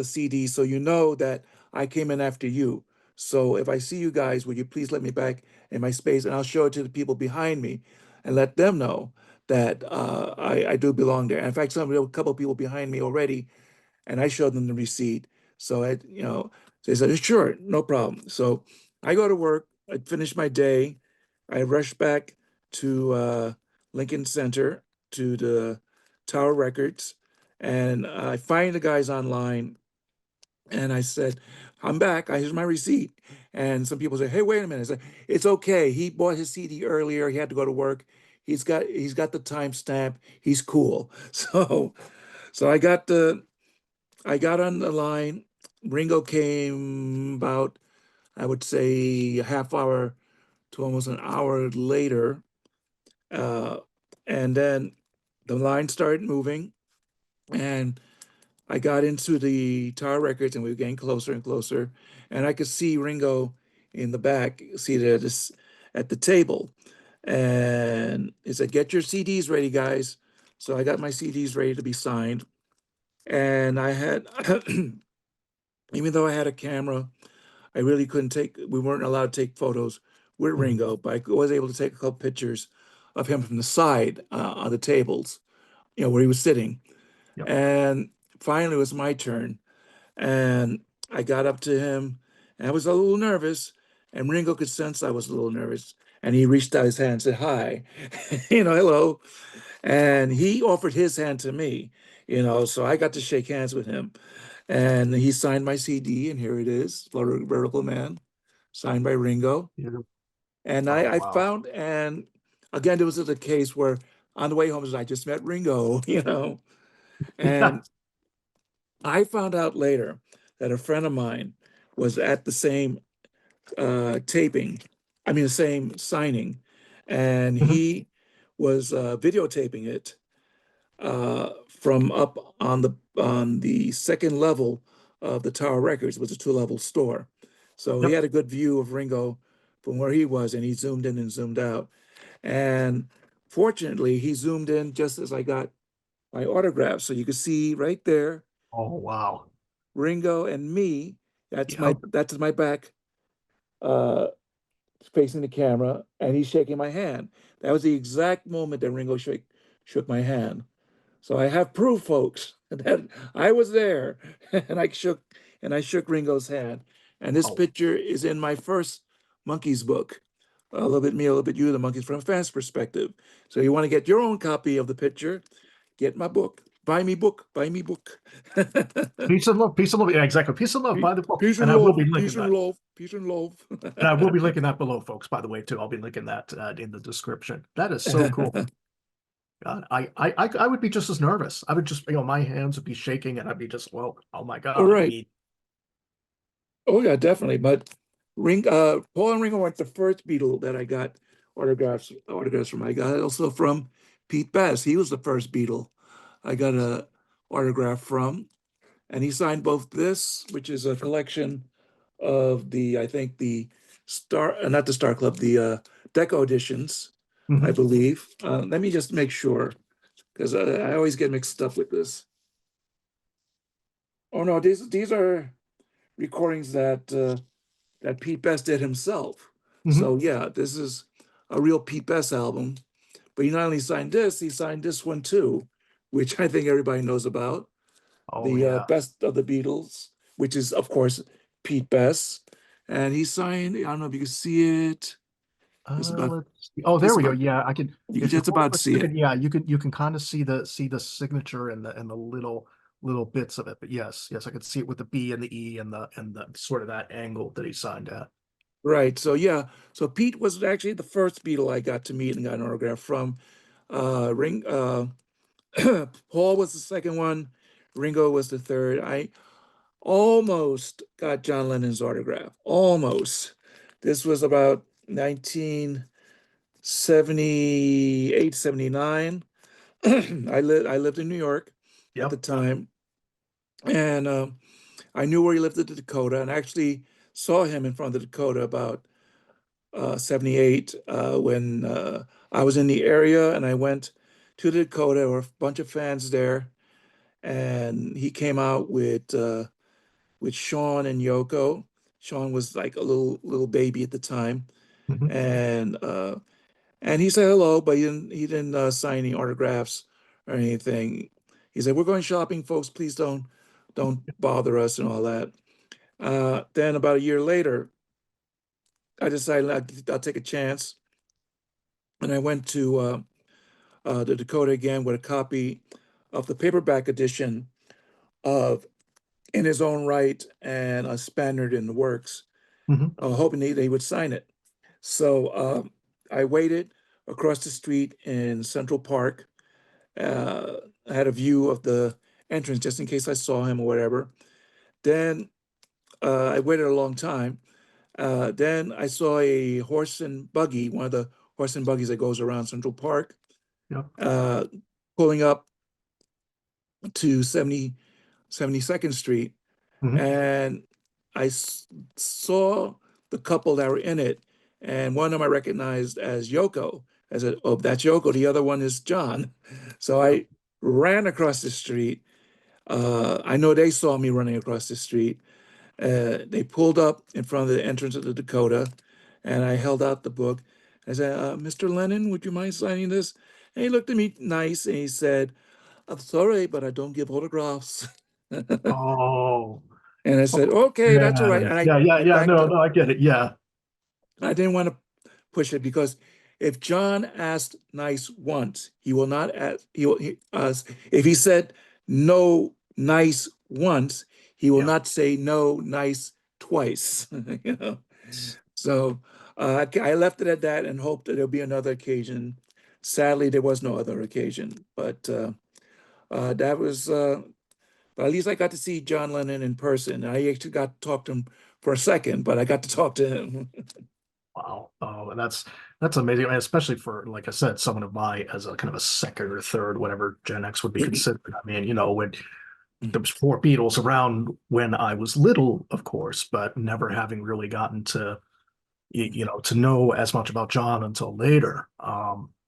CD so you know that I came in after you. So if I see you guys, would you please let me back in my space and I'll show it to the people behind me and let them know that I do belong there. In fact, there were a couple of people behind me already, and I showed them the receipt. So they said, sure, no problem. So I go to work, I finish my day, I rush back to Lincoln Center to the Tower Records, and I find the guys online and I said, I'm back. Here's my receipt. And some people say, hey, wait a minute. I said, it's okay. He bought his CD earlier. He had to go to work. He's got the timestamp. He's cool. So I got on the line. Ringo came about, I would say, a half hour to almost an hour later. Uh, and then the line started moving, and I got into the Tower Records, and we were getting closer and closer, and I could see Ringo in the back, seated at the table, and he said, "Get your CDs ready, guys." So I got my CDs ready to be signed, and I had, even though I had a camera, I really couldn't take. We weren't allowed to take photos with Mhm. Ringo, but I was able to take a couple pictures of him from the side on the tables, where he was sitting. Yep. And finally, it was my turn. And I got up to him, and I was a little nervous, and Ringo could sense I was a little nervous. And he reached out his hand and said, hi, hello. And he offered his hand to me, so I got to shake hands with him. And he signed my CD, and here it is, Vertical Man, signed by Ringo. Yeah. And Oh, I wow. found, and again, there was a case where on the way home, I just met Ringo, Yeah. and I found out later that a friend of mine was at the same taping, I mean, the same signing, and Mhm. he was videotaping it from up on the second level of the Tower Records. It was a two-level store, so he Yep. had a good view of Ringo from where he was, and he zoomed in and zoomed out. And fortunately, he zoomed in just as I got my autograph, so you could see right there Oh, wow. Ringo and me. Yep. That's my back, uh, facing the camera, and he's shaking my hand. That was the exact moment that Ringo shook my hand. So I have proof, folks, that I was there, and I shook Ringo's hand. And this Wow. picture is in my first Monkeys book. A little bit me, a little bit you, the Monkeys from a fan's perspective. So you want to get your own copy of the picture, get my book. Buy me book, buy me book. Peace and love. Peace and love. Yeah, exactly. Peace and love. Buy the book. Peace And and I will love, be linking peace and that. love, peace and love. And I will be linking that below, folks, by the way, too. I'll be linking that in the description. That is so cool. God, I would be just as nervous. I would just, my hands would be shaking and I'd be just, well, oh my All God. right. Oh yeah, definitely. But Paul and Ringo weren't the first Beatle that I got autographs from. I got it also from Pete Best. He was the first Beatle I got a autograph from, and he signed both this, which is a collection of I think the not the Star Club, the Deco editions, I Mhm. believe. Let me just make sure because I always get mixed up with this. Oh no, these are recordings that Pete Best did himself. Mhm. So yeah, this is a real Pete Best album. But he not only signed this, he signed this one too, which I think everybody knows about, Oh the yeah. Best of the Beatles, which is of course Pete Best. And he signed, I don't know if you can see it. It's about Let's see. Oh, there just we go. about Yeah, I can. you can If you just hold about for a see it. second, yeah, you can kind of see the signature and the little bits of it. But yes, I can see it with the B and the E and the sort of that angle that he signed at. Right. So yeah. So Pete was actually the first Beatle I got to meet and got an autograph from. Ring Paul was the second one. Ringo was the third. I almost got John Lennon's autograph. Almost. This was about 1978, 79. I lived in New York at the Yep. time, and I knew where he lived at the Dakota, and I actually saw him in front of the Dakota about 78 when I was in the area, and I went to the Dakota. There were a bunch of fans there, and he came out with Sean and Yoko. Sean was like a little baby at the time, Hmm. and he said hello, but he didn't sign any autographs or anything. He said, "We're going shopping, folks. Please don't bother us," and all that. Then about a year later, I decided I'll take a chance, and I went to the Dakota again with a copy of the paperback edition of In His Own Right and a Spaniard in the Works, Hmm. hoping they would sign it. So I waited across the street in Central Park. I had a view of the entrance just in case I saw him or whatever. Then I waited a long time. Then I saw a horse and buggy, one of the horse and buggies that goes around Central Park, Yep. uh, pulling up to 72nd Street. Hmm. And I saw the couple that were in it. And one of them I recognized as Yoko. I said, "Oh, that's Yoko. The other one is John." So Yep. I ran across the street. I know they saw me running across the street. They pulled up in front of the entrance of the Dakota, and I held out the book. I said, "Mr. Lennon, would you mind signing this?" And he looked at me nice and he said, "I'm sorry, but I don't give autographs." Oh, And I said, oh, "Okay, that's all right." man. And Yeah, yeah, I yeah. backed No, up. no, I get it. Yeah. I didn't want to push it because if John asked nice once, he will not ask, if he said no nice once, he will Yeah. not say no nice twice. You know? So I left it at that and hoped that there'll be another occasion. Sadly, there was no other occasion, but that was, but at least I got to see John Lennon in person. I actually got to talk to him for a second, but I got to talk to him. Wow. Oh, and that's amazing. I mean, especially for, like I said, someone of my as a kind of a second or third, whatever Gen X would be considered. I mean, when there was four Beatles around when I was little, of course, but never having really gotten to to know as much about John until later.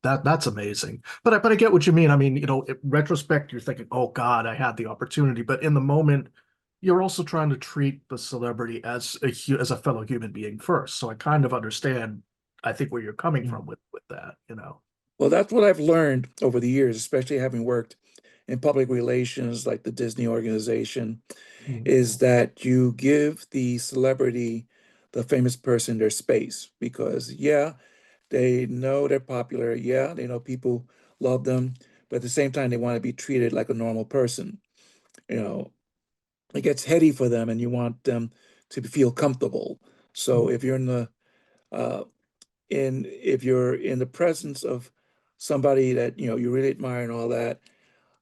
That's amazing. But I get what you mean. I mean, in retrospect, you're thinking, oh God, I had the opportunity. But in the moment, you're also trying to treat the celebrity as as a fellow human being first. So I kind of understand, I think, where you're coming from with that. Well, that's what I've learned over the years, especially having worked in public relations like the Disney organization, Mhm. is that you give the celebrity, the famous person, their space because, yeah, they know they're popular. Yeah, they know people love them, but at the same time, they want to be treated like a normal person. You know, it gets heady for them, and you want them to feel comfortable. So uh, if you're in the presence of somebody that you really admire and all that,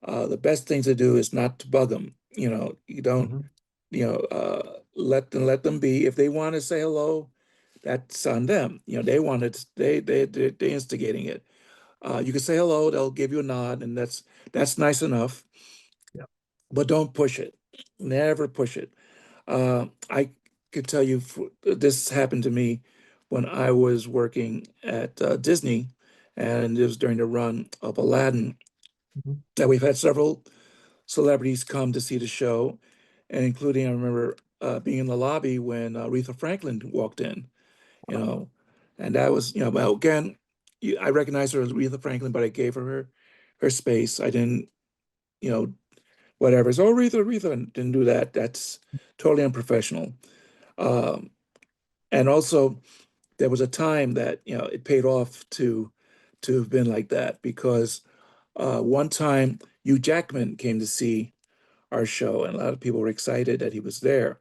the best thing to do is not to bug them. You don't Mhm. let them be. If they want to say hello, that's on them. They want it. They instigating it. You can say hello. They'll give you a nod, and that's nice enough. Yeah. But don't push it. Never push it. I could tell you this happened to me when I was working at Disney, and it was during the run of Aladdin. Mhm. That we've had several celebrities come to see the show, and including I remember being in the lobby when Aretha Franklin walked in, you know, and that was well again, I recognized her as Aretha Franklin, but I gave her space. I didn't you know whatever. So Aretha, and didn't do that. That's totally unprofessional. Um, and also there was a time that it paid off to have been like that because one time Hugh Jackman came to see our show, and a lot of people were excited that he was there.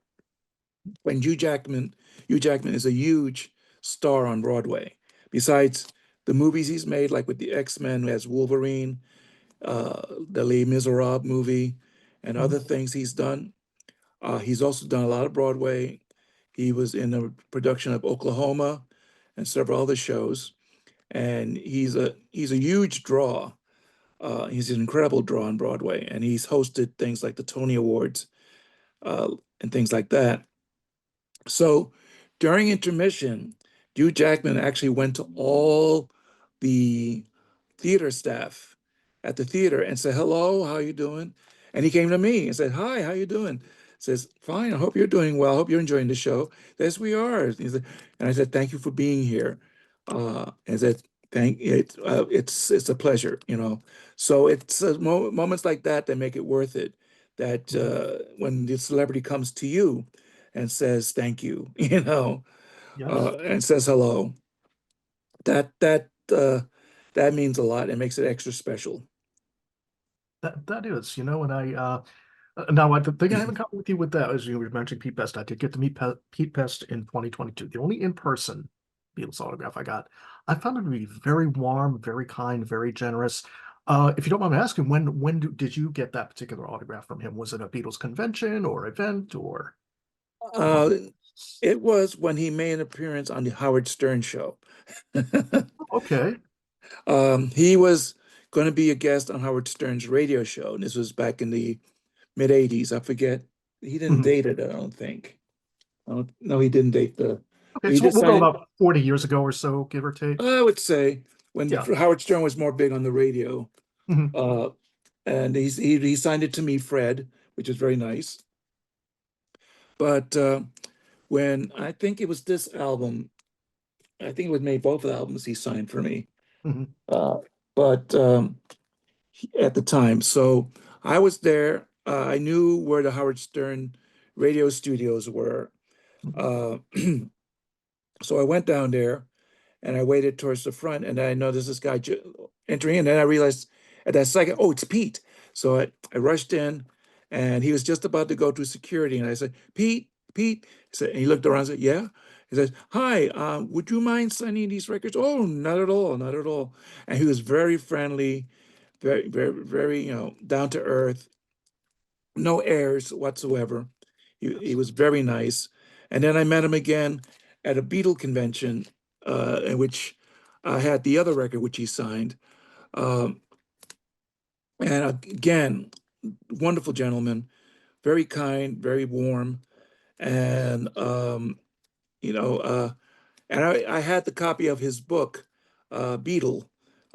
When Hugh Jackman is a huge star on Broadway. Besides the movies he's made, like with the X-Men as Wolverine, the Les Miserables movie, and other Mhm. things he's done. He's also done a lot of Broadway. He was in a production of Oklahoma and several other shows, and he's a huge draw. He's an incredible draw on Broadway, and he's hosted things like the Tony Awards uh, and things like that. So during intermission, Hugh Jackman actually went to all the theater staff at the theater and said, "Hello, how you doing?" And he came to me and said, "Hi, how you doing?" Says, "Fine. I hope you're doing well. I hope you're enjoying the show." Yes, we are. He said, and I said, "Thank you for being here." And I said, "Thank it. It's a pleasure." So it's moments like that that make it worth it. That Mhm. when the celebrity comes to you and says thank you, Yes. and says hello, that means a lot. It makes it extra special. That is, and now the thing I haven't covered with you with that is you were mentioning Pete Best. I did get to meet Pete Best in 2022. The only in-person Beatles autograph I got. I found him to be very warm, very kind, very generous. If you don't mind me asking, did you get that particular autograph from him? Was it a Beatles convention or event or Uh, one? it was when he made an appearance on the Howard Stern show. Okay. He was going to be a guest on Howard Stern's radio show, and this was back in the mid '80s. I forget. He didn't Mhm. date it, I don't think. I don't, no, he didn't date the. Okay, He so we'll go decided, about 40 years ago or so, give or take. I would say, when Yeah. Howard Stern was more big on the radio, Mhm. uh, and he signed it to me, Fred, which is very nice. But when I think it was this album, I think it was made both albums he signed for me. Mhm. Uh, but at the time, so I was there. I knew where the Howard Stern radio studios were. Mhm. Uh, so I went down there and I waited towards the front, and I noticed this guy entering, and then I realized at that second, oh, it's Pete. So I rushed in, and he was just about to go through security, and I said, "Pete, Pete." And he looked around and said, "Yeah." He says, "Hi, would you mind signing these records?" "Oh, not at all, not at all." And he was very friendly, very, very, very, down to earth, no airs whatsoever. He Yes. was very nice. And then I met him again at a Beatle convention, in which I had the other record which he signed. Um, and again, wonderful gentleman, very kind, very warm, and you know, uh, and I had the copy of his book, Beatle,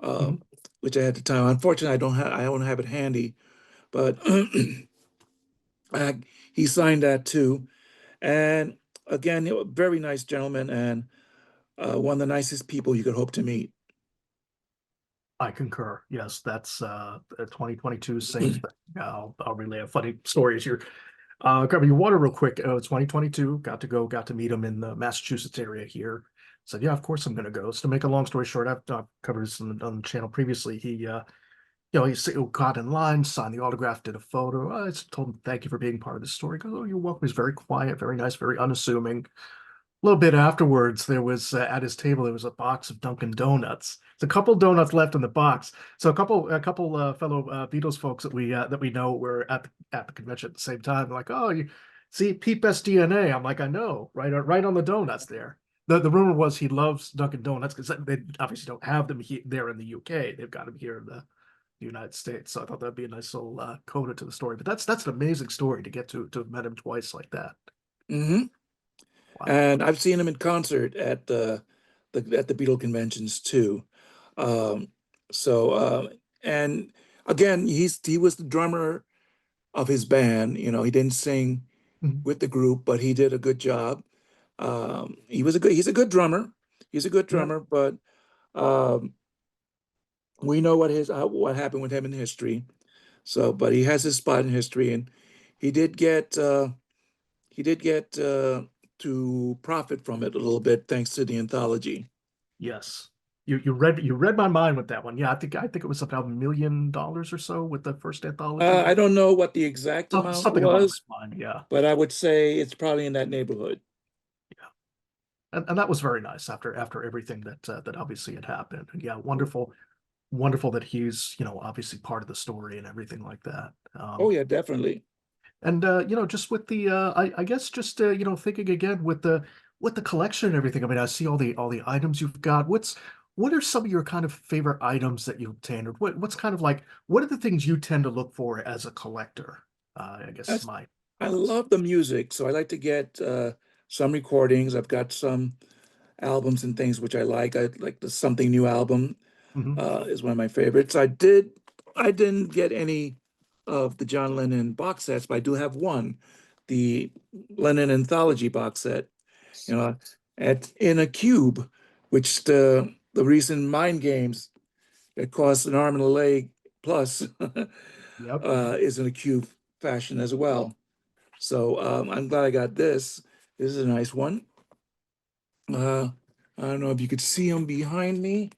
uh, Mhm. which I had at the time. Unfortunately, I don't have it handy, but I, he signed that too. And again, very nice gentleman and one of the nicest people you could hope to meet. I concur. Yes, that's 2022, same thing. I'll relay a funny story as you're cover your water real quick. 2022, got to meet him in the Massachusetts area here. Said, yeah, of course I'm going to go. So to make a long story short, I've covered this on the channel previously. He got in line, signed the autograph, did a photo. I just told him, thank you for being part of the story. He goes, oh, you're welcome. He's very quiet, very nice, very unassuming. A little bit afterwards, there was at his table there was a box of Dunkin' Donuts. There's a couple donuts left in the box. So a couple fellow Beatles folks that we know were at the convention at the same time. They're like, oh, you see Pete Best DNA. I'm like, I know, right on the donuts there. The rumor was he loves Dunkin' Donuts because they obviously don't have them there in the UK. They've got them here in the United States. So I thought that'd be a nice little coda to the story. But that's an amazing story to get to have met him twice like that. Hmm. Wow. And I've seen him in concert at the Beatle conventions too. Um, so and again, he was the drummer of his band. He didn't sing Mhm. with the group, but he did a good job. He's a good drummer. He's a good Yeah. drummer, but um, we know what happened with him in history. So, but he has his spot in history, and he did get uh, he did get to profit from it a little bit thanks to the anthology. Yes. You read my mind with that one. Yeah, I think it was about $1 million or so with the first anthology. I don't know what the exact amount Something along was, that line. Yeah. but I would say it's probably in that neighborhood. Yeah. And that was very nice after everything that obviously had happened. And yeah, wonderful that he's, obviously part of the story and everything like that. Oh yeah, definitely. And just with the I guess just thinking again with the collection and everything. I mean, I see all the items you've got. What are some of your kind of favorite items that you obtained? Or what's kind of like what are the things you tend to look for as a collector? I guess That's, my I thoughts. love the music, so I like to get some recordings. I've got some albums and things which I like. I like the Something New album Hmm. is one of my favorites. I didn't get any of the John Lennon box sets, but I do have one, the Lennon Anthology box set, you know, in a cube, which the recent Mind Games that cost an arm and a leg plus Yep. is in a cube fashion as well. So I'm glad I got this. This is a nice one. Uh, I don't know if you could see him behind me.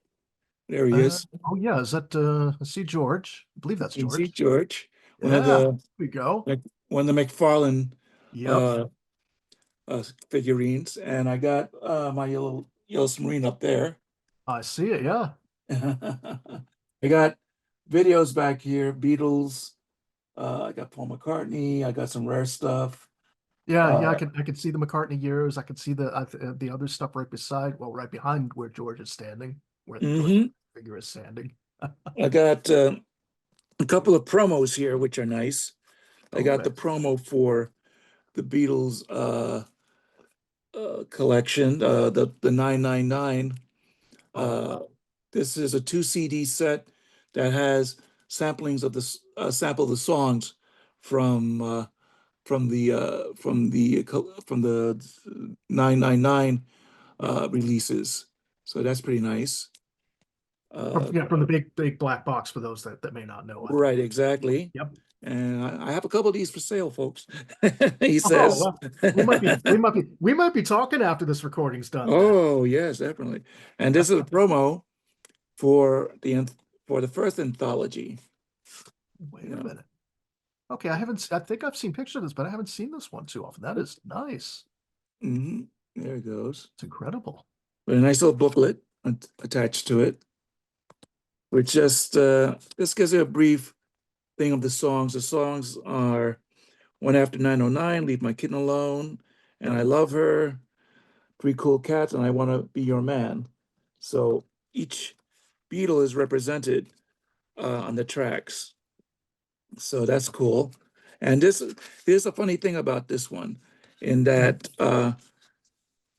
There he is. Oh yeah, is that I see George? I believe that's You can see George. George, one of Yeah, the we go. like one of the McFarlane Yep, uh, figurines, and I got my yellow submarine up there. I see it. Yeah. I got videos back here, Beatles. I got Paul McCartney. I got some rare stuff. Yeah, yeah, Uh, I could see the McCartney years. I could see the other stuff right beside, well, right behind where George is standing, where George mhm. figure is standing. I got a couple of promos here, which are nice. I Oh, got the man. promo for the Beatles collection, the 999. Oh, Uh, this is a two CD set that has samplings of the sample of the songs from from the 999 releases. So that's pretty nice. Uh, from the big black box for those that may not know. right, exactly. Yep. And I have a couple of these for sale, folks. He Oh, says. well, we might be talking after this recording's done then. Oh, yes, definitely. And this is a promo for the first anthology. Wait You a know, minute. Okay, I think I've seen pictures of this, but I haven't seen this one too often. That is nice. hmm there it goes. It's incredible. With a nice little booklet attached to it, which just gives you a brief thing of the songs. The songs are One After 909, Leave My Kitten Alone, and Yep. I Love Her, Three Cool Cats, and I Want to Be Your Man. So each Beatle is represented on the tracks. So that's cool. And here's a funny thing about this one, in Mhm. that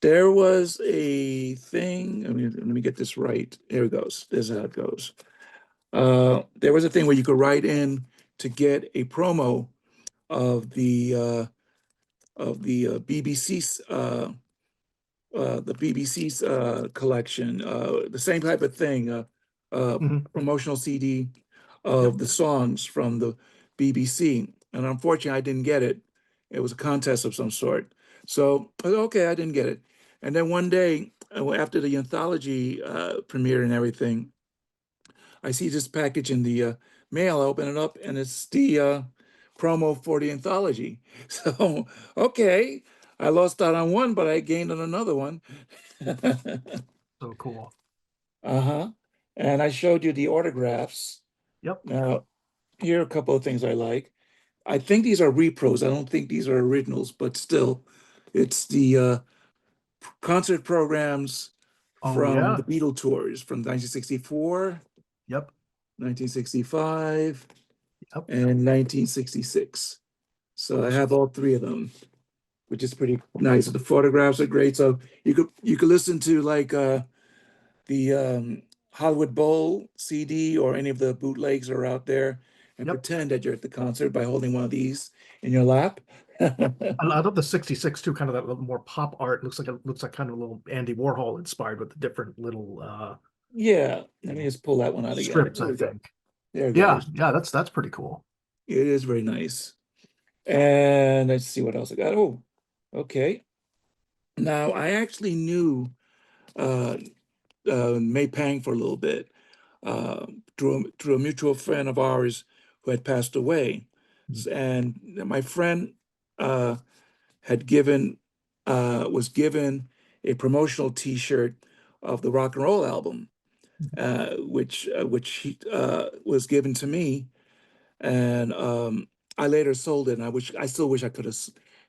there was a thing. Let me get this right. Here it goes. This is how it goes. There was a thing where you could write in to get a promo of the BBC's collection, the same type of thing, Mhm. promotional CD Yep. of the songs from the BBC. And unfortunately, I didn't get it. It was a contest of some sort. So, I thought, okay, I didn't get it. And then one day, after the anthology premiere and everything, I see this package in the mail. I open it up, and it's the promo for the anthology. So, okay, I lost out on one, but I gained on another one. So cool. Uh-huh. And I showed you the autographs. Yep. Now, here are a couple of things I like. I think these are repros. I don't think these are originals, but still, it's the concert programs Oh from yeah. the Beatle tours from 1964, Yep. 1965, Yep. and 1966. So I Those. have all three of them, which is pretty nice. The photographs are great. So you could listen to like the Hollywood Bowl CD or any of the bootlegs are out there and Yep. pretend that you're at the concert by holding one of these in your lap. I love the 66 too, kind of that little more pop art. Looks like kind of a little Andy Warhol inspired with the different little Yeah, let me just pull that one out again. strips, There I we go. think. There it Yeah, goes. yeah, that's pretty cool. It is very nice. And let's see what else I got. Oh, okay. Now I actually knew uh, May Pang for a little bit through a mutual friend of ours who had passed away. And my friend uh, had given was given a promotional T-shirt of the rock and roll album, which he, was given to me, and I later sold it. And I still wish I could have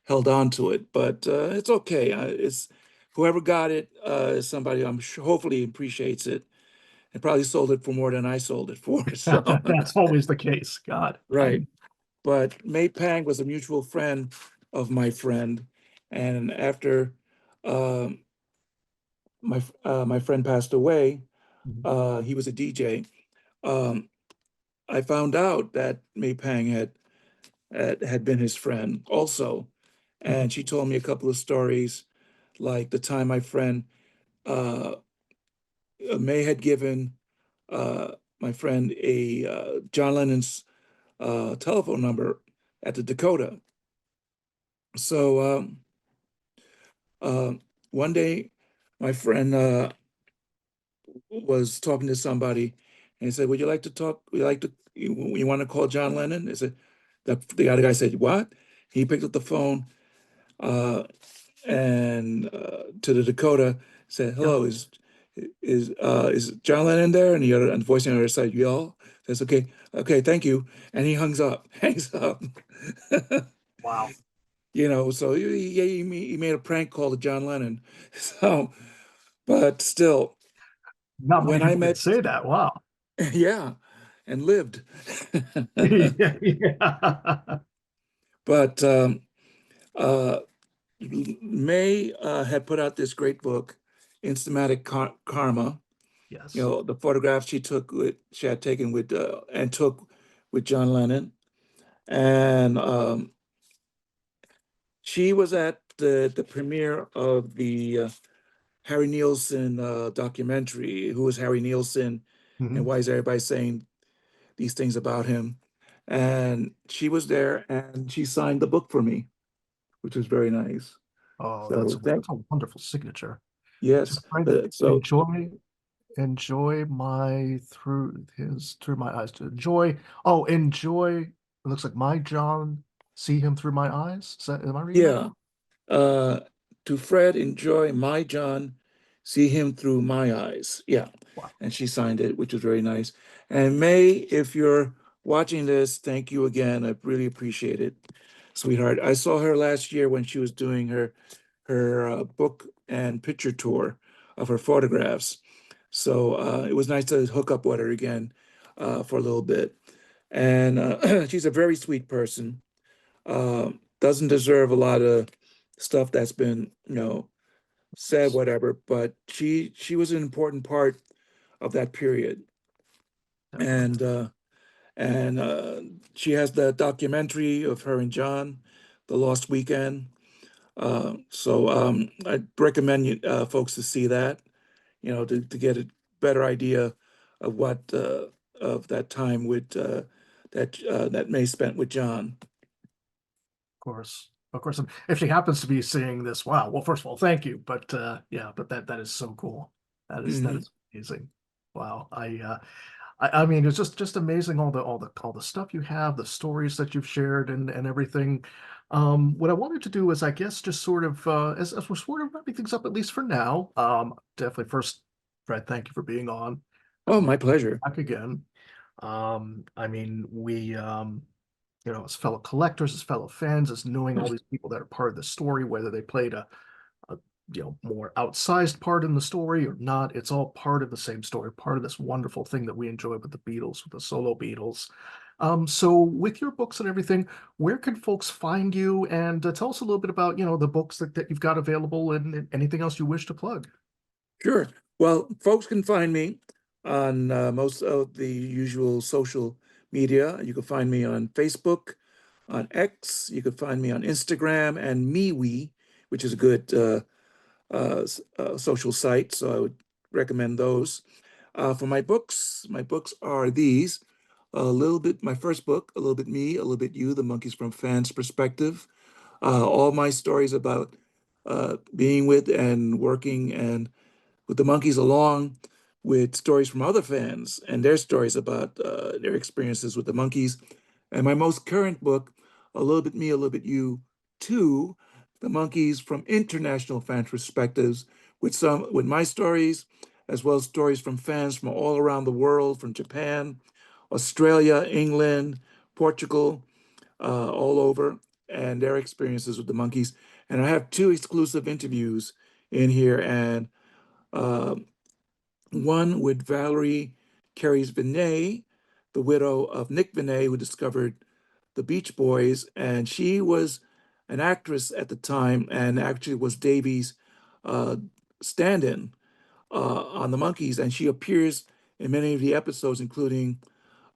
held on to it, but it's okay. It's whoever got it is somebody I'm sure hopefully appreciates it and probably sold it for more than I sold it for. So That's always the case. God, right. But May Pang was a mutual friend of my friend, and after um, my friend passed away, he was a DJ. Um, I found out that May Pang had been his friend also, Mhm. and she told me a couple of stories, like the time my friend uh, May had given my friend a John Lennon's telephone number at the Dakota. So uh, one day, my friend was talking to somebody, and he said, "Would you like to talk? Would you like to? You want to call John Lennon?" I said, the other guy said, "What?" He picked up the phone uh, and to the Dakota said, Yep. "Hello, is John Lennon there?" And the voice on the other side, "Y'all." Says, "Okay, okay, thank you," and he hangs up. Wow. So he made a prank call to John Lennon. So, but still, Not many when I people can met, say that. Wow. yeah, and lived. Yeah, yeah. But uh, May had put out this great book, Karma. Yes. The photographs she had taken with and took with John Lennon, and she was at the premiere of the Harry Nielsen documentary. Who is Harry Nielsen, and Mhm. why is everybody saying these things about him? And she was there, and she signed the book for me, which was very nice. Oh, So that's a wonderful signature. So, yes. Fred, So enjoy my through my eyes. To enjoy. Oh, enjoy. It looks like my John. See him through my eyes. Am I reading that yeah, right? uh, to Fred, enjoy my John, see him through my eyes. Yeah. Wow. And she signed it, which was very nice. And May, if you're watching this, thank you again. I really appreciate it, sweetheart. I saw her last year when she was doing her book and picture tour of her photographs. So it was nice to hook up with her again for a little bit. And she's a very sweet person. Doesn't deserve a lot of stuff that's been, said, whatever, but she was an important part of that period. Definitely. And she has the documentary of her and John, The Lost Weekend. So I'd recommend folks to see that, to get a better idea of what of that time with that May spent with John. Course. Of course. And if she happens to be seeing this, wow. Well, first of all, thank you. But yeah, but that is so cool. That Hmm. is amazing. Wow. I mean, it's just amazing all the stuff you have, the stories that you've shared and everything. What I wanted to do is, I guess, just sort of as we're sort of wrapping things up, at least for now. Definitely first, Fred, thank you for being on. Oh, We'll my be pleasure. back again. I mean, we as fellow collectors, as fellow fans, as knowing all these people that are part of the story, whether they played a more outsized part in the story or not, it's all part of the same story, part of this wonderful thing that we enjoy with the Beatles, with the solo Beatles. So with your books and everything, where can folks find you? And tell us a little bit about, the books that you've got available and anything else you wish to plug. Sure. Well, folks can find me on most of the usual social media. You can find me on Facebook, on X. You can find me on Instagram and MeWe, which is a good social site. So I would recommend those. For my books are these. A little bit, my first book, A Little Bit Me, A Little Bit You, The Monkeys from Fans' Perspective. All my stories about being with and working and with the monkeys, along with stories from other fans and their stories about their experiences with the monkeys. And my most current book, A Little Bit Me, A Little Bit You 2, The Monkeys from International Fan Perspectives, with my stories, as well as stories from fans from all around the world, from Japan, Australia, England, Portugal, all over, and their experiences with the monkeys. And I have two exclusive interviews in here, and uh, one with Valerie Carys Vinay, the widow of Nick Vinay, who discovered the Beach Boys. And she was an actress at the time and actually was Davy's uh, stand in on the Monkees. And she appears in many of the episodes, including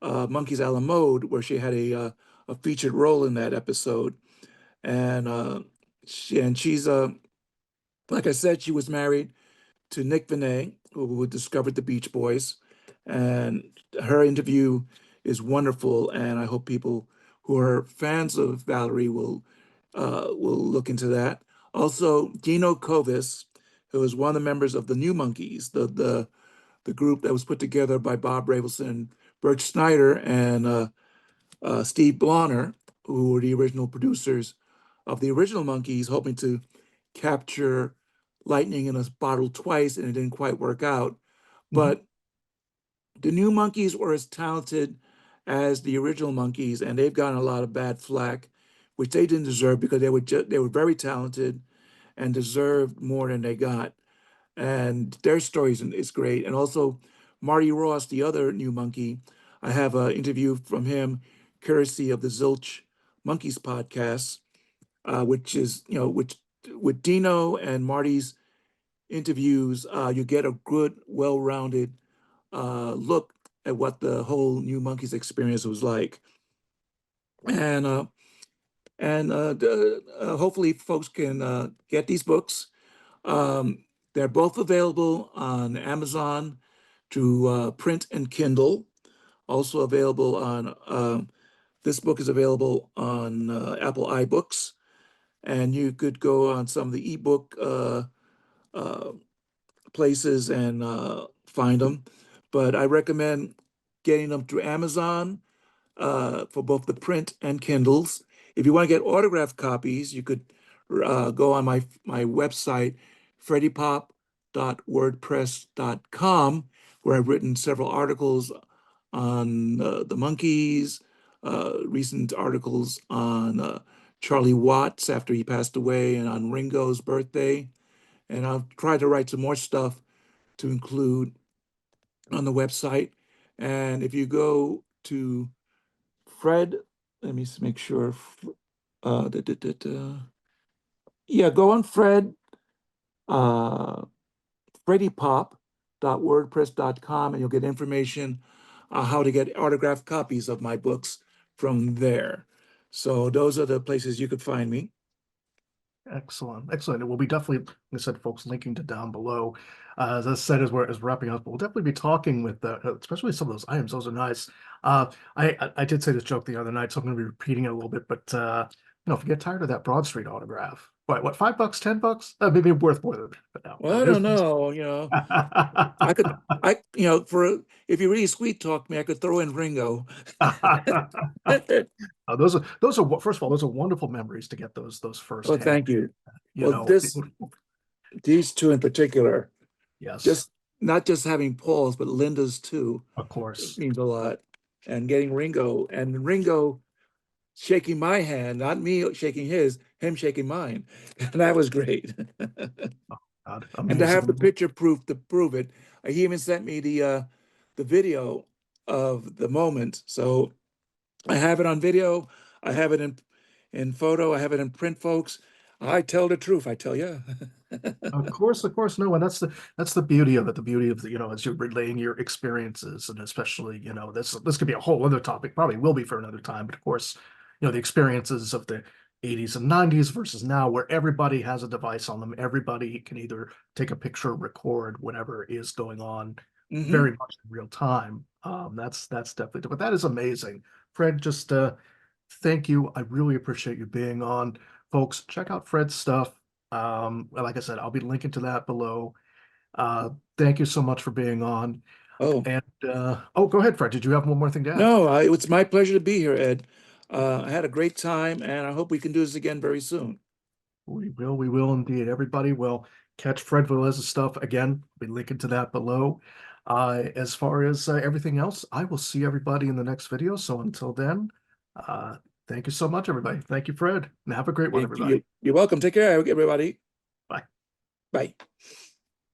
Monkeys a la Mode, where she had a featured role in that episode. And she's like I said, she was married to Nick Venet, who discovered the Beach Boys, and her interview is wonderful. And I hope people who are fans of Valerie will look into that. Also, Dino Kovis, who is one of the members of the New Monkeys, the group that was put together by Bob Ravelson, Bert Snyder, and Steve Blonner, who were the original producers of the original Monkeys, hoping to capture lightning in a bottle twice, and it didn't quite work out. Mhm. But the new Monkeys were as talented as the original Monkeys, and they've gotten a lot of bad flack, which they didn't deserve because they were very talented and deserved more than they got. And their is great. And also Marty Ross, the other new monkey, I have an interview from him, courtesy of the Zilch Monkeys podcast, which is, which with Dino and Marty's interviews, you get a good, well-rounded look at what the whole New Monkeys experience was like. And hopefully folks can get these books. They're both available on Amazon to print and Kindle. Also available on this book is available on Apple iBooks, and you could go on some of the ebook uh, places and find them. But I recommend getting them through Amazon for both the print and Kindles. If you want to get autographed copies, you could go on my website, freddiePop.wordpress.com, where I've written several articles on the Monkees, recent articles on Charlie Watts after he passed away, and on Ringo's birthday. And I'll try to write some more stuff to include on the website. And if you go to Fred, let me make sure. Yeah, go on uh, freddiePop.wordpress.com, and you'll get information how to get autographed copies of my books from there. So those are the places you could find me. Excellent, excellent. And we'll be definitely, like I said, folks, linking to down below. As I said, as we're wrapping up, we'll definitely be talking with, especially some of those items. Those are nice. I did say this joke the other night, so I'm going to be repeating it a little bit. But if you get tired of that Broad Street autograph, what, $5, $10? Maybe worth more than that now. Well, But I it don't know, I could, for if you really sweet talk me, I could throw in Ringo. those are first of all, those are wonderful memories to get those Well, firsthand. thank you. You Well, know, these two in particular, yes, just not just having Paul's, but Linda's too, of it course. means a lot. And getting Ringo shaking my hand, not me shaking his, him shaking mine. And that was great. God, And to have the amazing. picture proof to prove it. He even sent me the video of the moment. So I have it on video, I have it in photo, I have it in print, folks. I tell the truth, I tell you. Of course, no, and that's the beauty of it. The beauty of as you're relaying your experiences, and especially, this could be a whole other topic, probably will be for another time, but of course, the experiences of the 80s and 90s versus now, where everybody has a device on them. Everybody can either take a picture, record whatever is going on Hmm. very much in real time. That's definitely, but that is amazing. Fred, just thank you. I really appreciate you being on. Folks, check out Fred's stuff. Like I said, I'll be linking to that below. Uh, Thank you so much for being on. Oh, And oh, go ahead, Fred. Did you have one more thing to add? no, it's my pleasure to be here, Ed. I had a great time, and I hope we can do this again very soon. We will indeed. Everybody will catch Fred Velez's stuff again. I'll be linking to that below. As far as everything else, I will see everybody in the next video. So until then, uh, thank you so much, everybody. Thank you, Fred, and have a great one, Thank everybody. you. You're welcome. Take care, everybody. Bye. Bye.